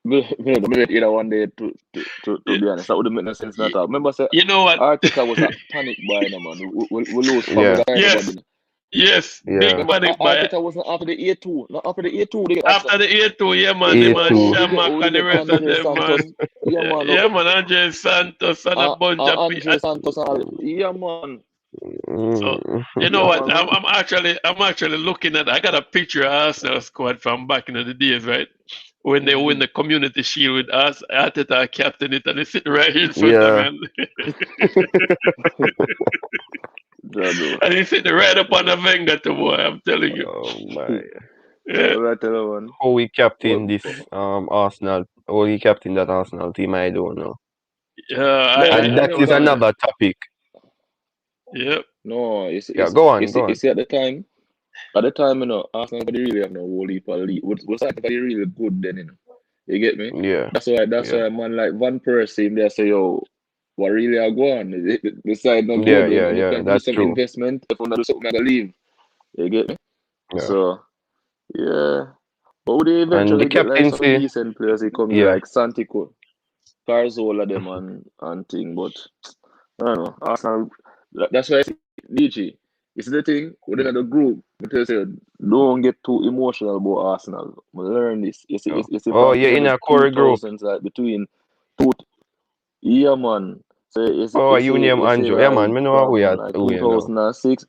maybe either one day to You, be honest, that would make no sense you, at all. Remember, say you know what? Arteta was a panic buy, no man. We lose Yeah, Fabregas and Yes, everybody. yes, yeah. big Remember, panic buy. Arteta wasn't after the A2. Not after the A2, they get After Arsenal. the A2, yeah, man, them and A2. Shamak We and the get rest of Andre them, Santos. man. Yeah, Yeah, man. yeah, man, Andre Santos and a bunch of people. Andre Santos and all. Yeah, man. So Mm, you know Yeah, what? man. I'm actually looking at. I got a picture of Arsenal squad from back in the days, right? When they win the Community Shield with us, Arteta captain it, and he's sitting right here in front of me, yeah. and he's sitting right up on the Wenger, to boy. I'm telling you. Oh my. Yeah, What I tell you, man. How we What, captain this Arsenal how we captain that Arsenal team, I don't know. yeah, no, And I that know is that. another topic. Yep. no, Yeah, go on, go you on. see at the time, Arsenal they really have no whole heap of league. What's like very really good then, You get me? Yeah, That's yeah. why a man like Van Persie, they say, yo, what really are going? The side not Yeah, good, yeah, and if yeah. you do That's some true. investment, if you not do something, I go leave. You get me? Yeah. So yeah. But would they And the eventually get like some captaincy, decent players? They come in yeah. like Santico, Carzola, them and thing, but I don't know. Arsenal. That's why I say, DG. You see the thing within the group. I tell you, don't get too emotional about Arsenal. We learn this. Yeah. You see Oh, from yeah, even in the a core group. 2000s, like between two, yeah, man. So Oh, you name you see Andrew. Yeah, man. like Me know from like who you know. 2006,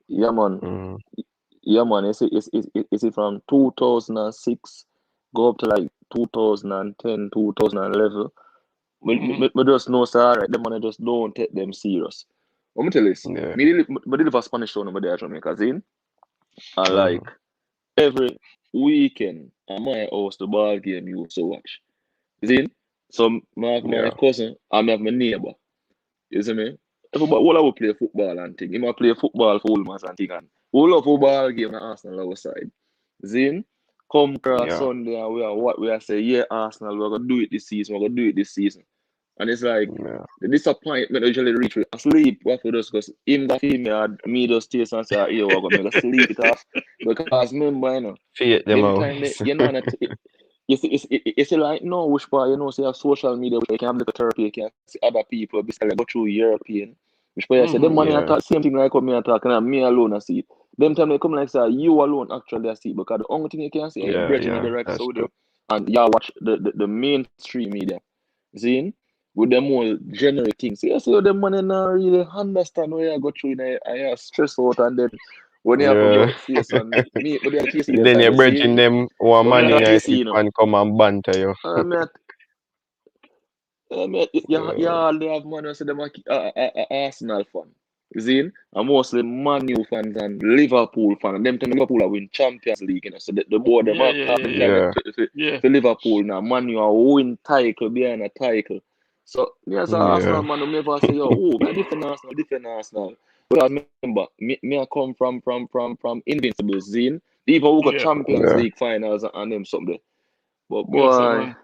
yeah, man. Mm, Yeah, man. You see from 2006 go up to like 2010, 2011. Me just know, sir, right? Them man just don't take them serious. Let me tell you this. yeah. Me did a Spanish show over there at Jamaica, and Mm-hmm. like every weekend at my house the ball game you used to watch. You see? So I have my Yeah. cousin and I have my neighbor. You see me? Everybody all I will play football and thing. He might play football for Ulmas and thing and all of football game at Arsenal outside. See? Come across Yeah. Sunday and we are say, yeah, Arsenal, we're gonna do it this season, we're gonna do it this season. And it's like Yeah. the disappointment usually reach with sleep. What for us? Because him that female me just taste and say, yo, we're gonna make a sleep it off. Because remember, Feed them every out. time you see like no which part, say have social media where you can have like a therapy, you can see other people basically go through European. Which part I say them money I Yeah. talk same thing like what me I talk and me alone I see it. Them time they come like say you alone actually see because the only thing you can see is your Yeah, brethren in yeah, the right that's side true. and y'all watch the mainstream media. See? With them all generic things. You see how them money not really understand where you go through and I stress out and then when you have to Yeah. go face and me but then KC that Then time your you see brethren them want but me Man Yeah. not United KC fan come and banter you. me at, you Uh, all have money so them Arsenal fan. You see? And mostly Man U fans and Liverpool fans. And them time Liverpool are win Champions League, you know. So the board them Yeah, are yeah, call yeah, them yeah. climate yeah. Yeah. for Liverpool now. Man U are win title behind a title. So me as a Yeah. Arsenal man, I never say, yo, oh, I defend Arsenal, defend Arsenal. Because remember, me I come from Invincible Zine. Even who got Yeah. Champions Yeah. League finals and them something. But Yes, sir, boy, man.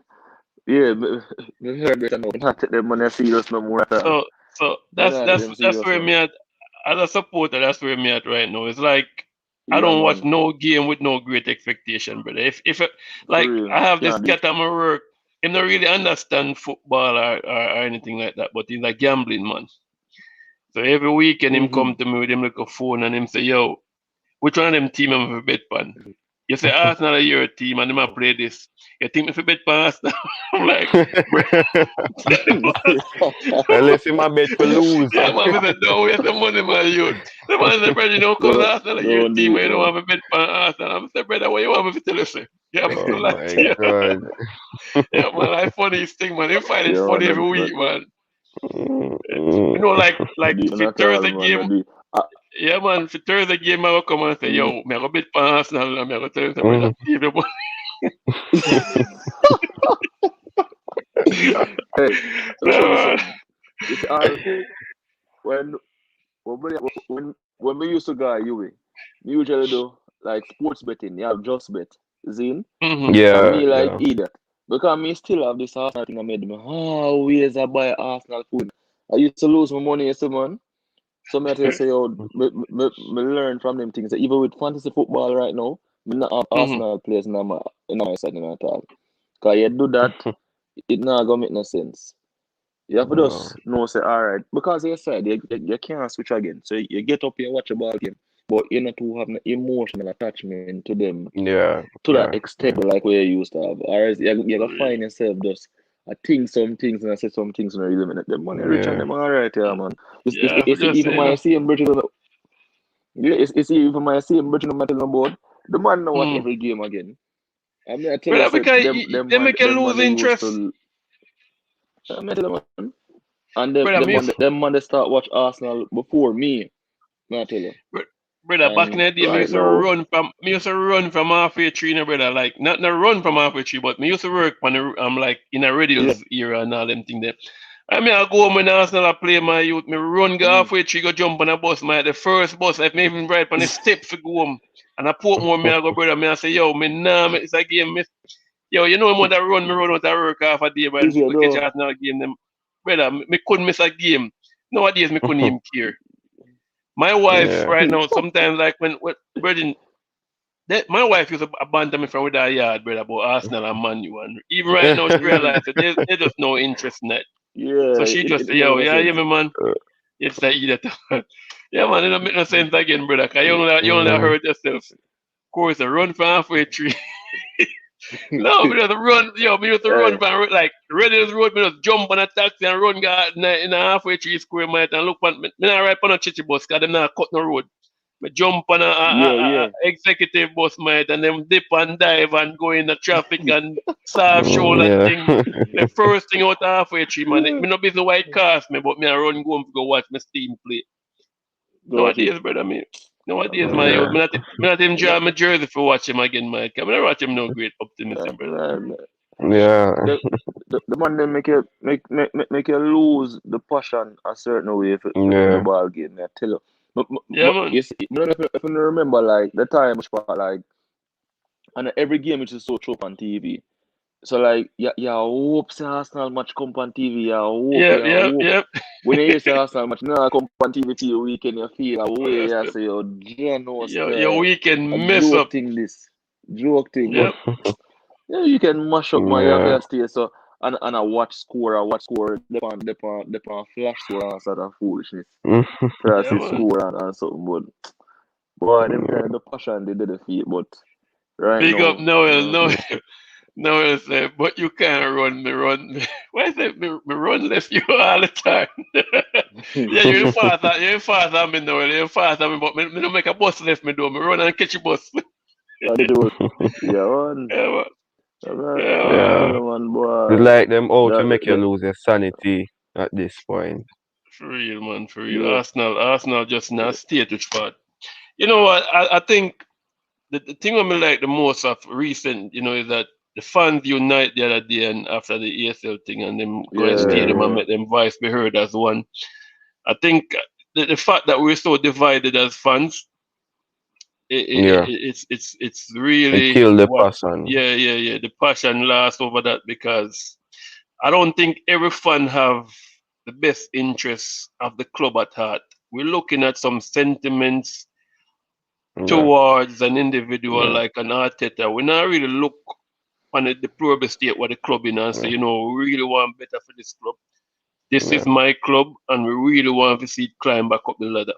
yeah, me heard better now. Not take them money serious no more at all. So Me that's not take that's them that's serious, where man. me at as a supporter. That's where me at right now. It's like I Yeah, don't watch man. no game with no great expectation, brother. If For like real. I have this Can't do cat at my work, him not really understand football or anything like that, but he's a gambling man. So every weekend him Mm-hmm. come to me with him like a phone and him say, "Yo, which one of them team I'm for bet pan?" You say Arsenal are your team and them a play this. You think me for bet pan Arsenal? I'm like, bro. Unless him a bet for lose. Yeah, man, I said, don't waste the money, man, you. The man said, brother, you don't come to don't, Arsenal, your don't team, do and it, you don't man. have a bet for Arsenal. I said, brother, what you want me to tell you, say? Yeah, I'm Oh still like, my yeah, God. man, I funny thing, man. You find it Yeah, funny every man. week, man. You Mm, know, like Not for at all, Thursday man. Not game, do. yeah, man, for Thursday game, I will come and say, Mm. yo, me I go bet for Arsenal, and me I go tell you, say, brother, mm. save your money. Hey, so let me tell you No. something. It's all when when we used to go at UWE, we usually do like sports betting. You have just bet, zine, Mm-hmm. and Yeah, me like yeah. idiot because me still have this Arsenal thing. I made me always I buy Arsenal food. I used to lose my money, you see, man. So me I tell you, say, yo, me learn from them things. Even with fantasy football right now, me not have Mm-hmm. Arsenal players in my side at all. Cause you do that, it not gonna make no sense. You have to No. just know, say, all right, because you said you can't switch again. So you get up here, watch a ball game, but you not to have an emotional attachment to them Yeah, to that yeah, extent, yeah. like where you used to have. Or else you For gonna real. find yourself just I think some things and I say some things and I really minute them money rich and Yeah. them all right, yeah, man. Yeah, for It's just even saying, my same bridge yeah, it's even my same bridge I'm telling about. The man know watch mm. every game again. I mean I tell you Brother, said because they make you them lose man they used interest. to I mean I tell you man. And Brother, me, them man they start watch Arsenal before me, I tell you. Br- brother, back in And the day, right now, me used to run from halfway tree, you know, brother. Like not run from halfway tree, but me used to work on the like in a yeah. radios era and all them thing there. I mean, I go home when Arsenal I play my youth, me run go Mm. halfway tree, go jump on a bus, my the first bus, I me even ride on the steps to go home. And I put more me I go, brother, me I say, yo, me nah, me, it's a game, me, yo, you know I'm that run, me run out of work half a day, but If you go catch know, Arsenal game them. Brother, me couldn't miss a game. Nowadays, me couldn't even care. My wife Yeah. right now, sometimes like when Virgin, my wife used to abandon me from with her yard, brother, about Arsenal and Man U, and even right now she mm, realized that there's just no interest in that. So yeah, she just it say, don't yo, make yeah, yeah, sense. me man, it's like idiot. Yeah, man, it don't make no sense again, brother. Cause you only Mm. hurt yourself. Of course, a run for halfway tree. No, me just run, yo, me just run Hey, from like ready to road, me just jump on a taxi and run in a halfway tree square mile and look on me not ride on a chichi bus cause them not cut no road. Me jump on yeah, a yeah. executive bus mate and them dip and dive and go in the traffic and soft shoulder and Yeah. thing. The first thing out of halfway tree, man. Me no busy white cast me, but me I run home to go watch my steam play. Got it. Nowadays, brother, nowadays, man, Man, yo, Yeah. me not enjoy my jersey for watch him again, man. I not watch him no great man, optimism, brother. man. Yeah. The, the man then make you lose the passion a certain way for the Yeah. ball game. I tell you. Yeah, man. You see, I don't know if you remember like the time which part like and every game which is so choke on TV. So like you hope say Arsenal match come on TV, Yeah, you yeah, hope. yeah. When you hear say Arsenal match now come on TV to your weekend, you feel away, you Understood. say your Genos Your a weekend mess joke up. thing this. Joke thing. But Yep. yeah, you can mash up my Yeah. your stay so and I watch score, depend on flash score and sort of foolishness. Mm. So I Yeah, see man. score and something but Boy, them kind of the passion they did defeat, but right Big up now, Noel, Noel. Noel said, but you can't run me, run me. Why is it me run left you all the time? Yeah, you're fast at me, Noel. You're fast at me, but me don't make a bus left me do. Me run and catch a bus. I did it. Yeah, man. Yeah, man. Yeah, I'm man. Yeah. telling you, man, It's boy. like them out to make you That, lose your sanity at this point. For real, man. For real. yeah, Arsenal just not state which part. You know what? I think the thing I like the most of recent, is that the fans unite the other day and after the ESL thing and them going Yeah. stadium and yeah. make them voice be heard as one. I think the fact that we're so divided as fans, Yeah. it's It really killed the what. passion. Yeah. The passion lasts over that because I don't think every fan have the best interests of the club at heart. We're looking at some sentiments Yeah. towards an individual Yeah. like an Arteta. We not really look on the deplorable state what the club in and say, Yeah. we really want better for this club. This is Yeah. my club, and we really want to see it climb back up the ladder.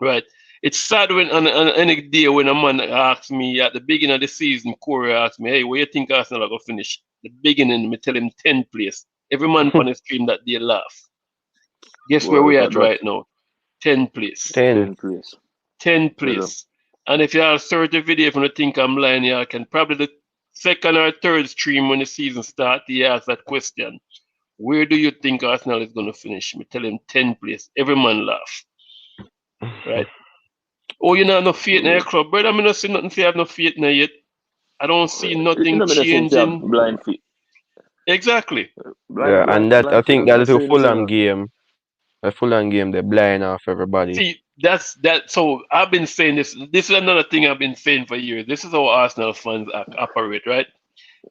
Right. It's sad when on any day when a man asks me at the beginning of the season, Corey asks me, hey, where you think Arsenal are going to finish? The beginning, me tell him 10th place. Every man on the stream that day laugh. Guess where Boy, we look at at that. right now? 10th place. 10. 10 place. 10th Brother. place. And if you have search the video, if you don't think I'm lying, you can probably the second or third stream when the season starts, he asks that question. Where do you think Arsenal is going to finish? Me tell him 10th place. Every man laugh. Right? Oh, you know, no faith in your club, brother. I not see nothing to have no faith in it yet. I don't see You nothing know, me the same thing, changing. blind feet. Exactly. Yeah. And that I Blind feet. think I'm that not little saying this, Fulham game, they blind off everybody. See, that's that. So I've been saying this. This is another thing I've been saying for years. This is how Arsenal fans operate, right?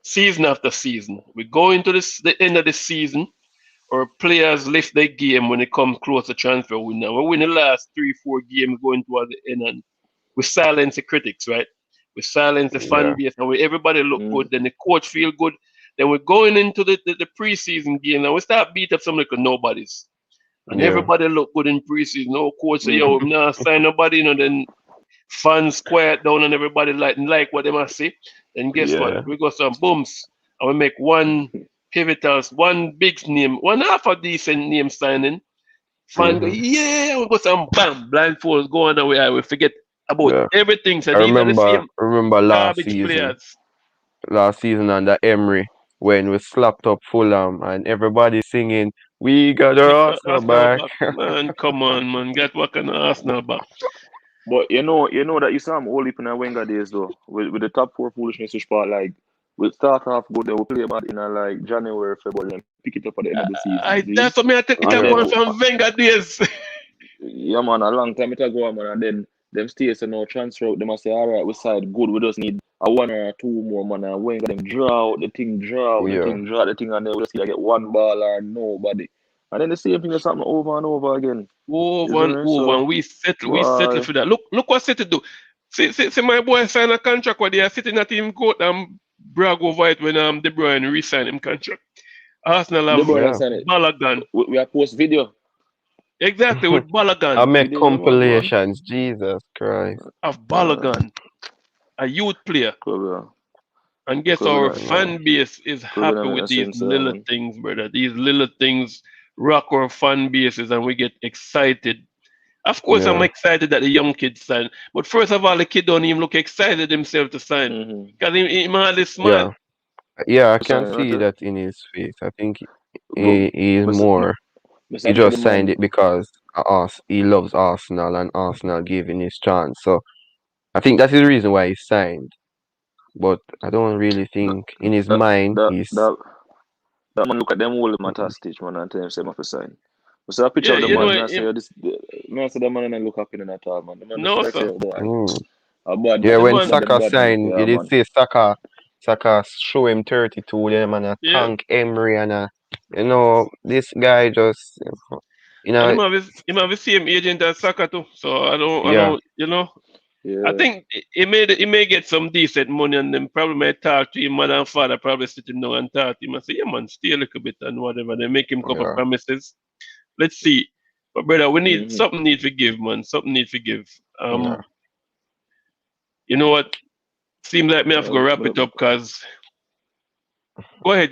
Season after season, we go into the end of the season. Our players lift their game when it comes close to transfer window. We win the last 3-4 games going towards the end, and we silence the critics, right? We silence the fan Yeah. base, and everybody look good. Mm. Then the coach feel good. Then we're going into the preseason game, and we start beat up some like nobodies, and Yeah. everybody look good in preseason. No coach say, "Yo, nah, sign nobody," then fans quiet down, and everybody like what they must say. Then guess what? Yeah. We got some booms, and we make one pivotal, one big name, one half a decent name signing. Fan go, Hmm. yeah, we got some bam, blindfolds going away. I will forget about Yeah. everything. So I these are the remember same remember garbage players. last season under Emery when we slapped up Fulham and everybody singing, "We got We our got Arsenal Arsenal back." back. Man, come on, man. Get what kind of Arsenal back. But you know that you saw him all in the Wenger days though, with the top four foolishness which part like we'll start off good, then we'll play bad in like January, February, and pick it up at the end of the season. You see? That's what me I take it And up then going from Wenger days. yeah man, a long time it ago man, and then them states and no transfer out, they must say, alright, we side good, we just need a one or two more man and Wenger them draw out the thing, Yeah. and then we just either get one ball or nobody. And then the same thing is happening over and over again. You Over see and me? over, So and we settle boy, for that. Look what City do. See my boy sign a contract where they are sitting at him court and brag over it when De Bruyne re-sign him contract. Arsenal De have Bruyne Yeah. sign it. Balogun. We are post video. Exactly, with I Balogun. make Video, yeah, man. compilations. Jesus Christ. Of Uh, Balogun, a youth player. could And guess be our not, No. fan base is could be happy not with make these sense, little man. things, brother. These little things rock our fan bases and we get excited. Of course, I'm Yeah. excited that the young kid sign. But first of all, the kid don't even look excited himself to sign. Mm-hmm. Because he hardly smile. Yeah. Yeah, I can Sign, see okay. that in his face. I think But he is Mr. more. He Mr. Tell the just signed man, it because he loves Arsenal and Arsenal gave him his chance. So I think that's the reason why he signed. But I don't really that think in his that mind that he's that, that man look at them all matter stitch man and tell him say him for sign. I saw a picture Yeah, of the you know, man, I say this man say the man and look up in at all, man. The man no, just say, sir. oh, boy, mm. a bad Yeah, The man, when one man, of them Saka bad man, signed, yeah you did man. say Saka show him 32, then man yeah. thank Emery and this guy just And know him have the same agent as Saka too. So I yeah, don't, I Yeah. think he may get some decent money and then probably may talk to him mother and father, probably sit him down and talk to him and say, yeah man, stay a little bit and whatever. They make him a couple yeah, promises. Let's see. But brother, we need Mm-hmm. something need to give, man. Something need to give. yeah. You know what? Seems like me have to go wrap it up because. Go ahead.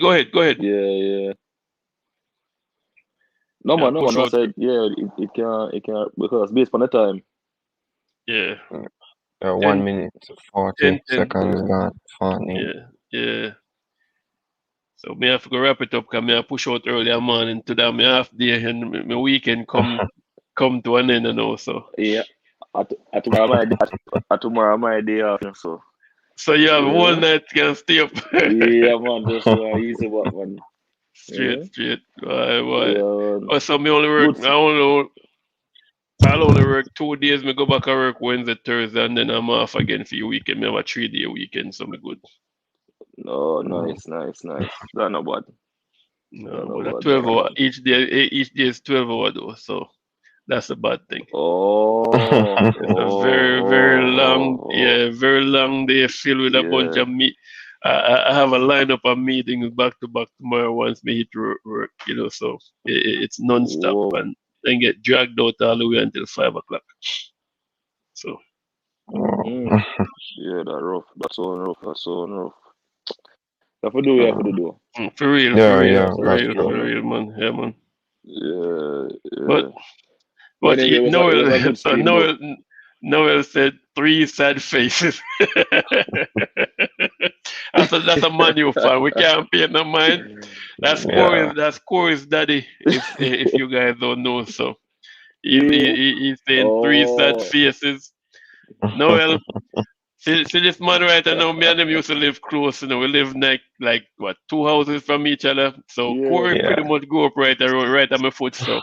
Yeah. No Yeah, man, push I out. said it can because based on the time. Yeah. 1 10, minute, 40 10, 10. seconds gone. Funny. Yeah. So me have to go wrap it up because me have push out earlier morning to that me half day and my weekend come to an end and all. So Yeah. At tomorrow my day off, so you have yeah. whole night can stay up. Yeah man, just easy work man. Yeah. straight. Why? Yeah. Oh, so me only work. Good. I'll only work 2 days. Me go back and work Wednesday, Thursday, and then I'm off again for your weekend. Me have a 3-day weekend, so me good. Oh, nice. That's not bad. No, but a 12 hour each day is 12 hour though, so that's a bad thing. Oh, It's a very long, very long day filled with a bunch yeah. of meet. I have a lineup of meetings back to back tomorrow once me hit work, so it's non-stop Whoa. and then get dragged out all the way until 5 o'clock. So Mm. Yeah, that's rough. That's so rough. You have to do. for real, Yeah, that's for true. real, man. Yeah, man. Yeah. But But anyway, Noel, it was a good so stream though. Noel said 3 sad faces. that's a Man U fan. We can't pay no mind. Yeah. That's Corey's daddy. If you guys don't know, so Yeah. he's saying 3 sad Oh. faces. Noel, see this man right now. Me and him used to live close. We live like what 2 houses from each other. So Yeah. Corey Yeah. pretty much grew up right at my foot. So.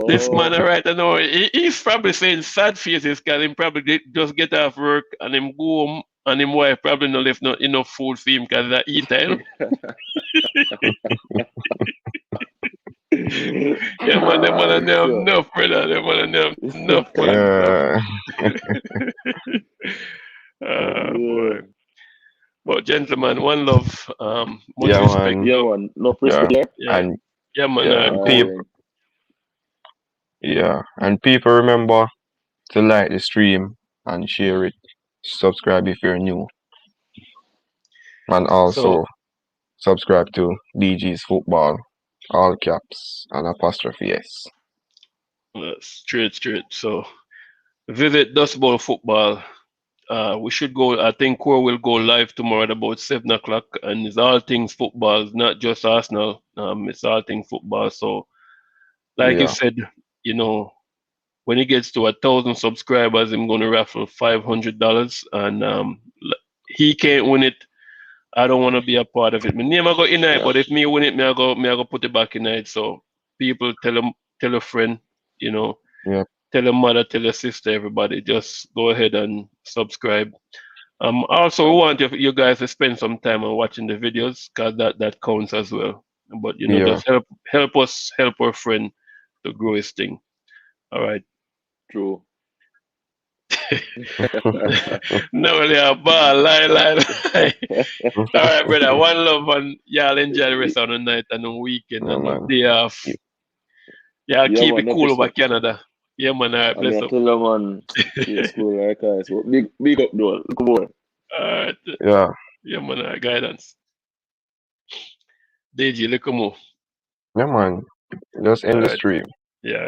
This man Oh. right now, he's probably saying sad faces because him probably just get off work and him go home and him wife probably not left not enough food for him because I eat time. Yeah, man, them man have Sure. enough, brother. Them man have enough, man. Yeah. Boy. But gentlemen, one love, much Yeah, respect. man. Yeah, man. No Yeah. respect there. Yeah, And yeah, man. yeah, and Cool. people remember to like the stream and share it. Subscribe if you're new. And So also subscribe to DG's Football, all caps and apostrophe S. straight. So visit Dust Bowl Football. We should go. I think Core will go live tomorrow at about 7 o'clock, and it's all things football. It's not just Arsenal. It's all things football. So, like you Yeah. said, when he gets to 1,000 subscribers, I'm gonna raffle $500, and he can't win it. I don't want to be a part of it. My name I go in it, but if me win it, me I go put it back in it. So people tell a friend, you know, Yep. tell a mother, tell a sister, everybody. Just go ahead and subscribe. Also, we want you guys to spend some time on watching the videos because that counts as well. But Yeah. just help us help our friend to grow his thing. All right. True. No, yeah, ball, lie. All right, brother. One love, and y'all enjoy the rest of the night and the weekend Yeah, and the man. day off. Y'all Yeah, keep man. it No cool over respect. Canada. Yeah, man. All right, I mean, bless I up. tell you, man. Yeah, school like guys. So big up, though. Look more. All right. Yeah. Yeah, man. All right, guidance. DG, look more. Yeah, man. Just All end the right. stream. Yeah.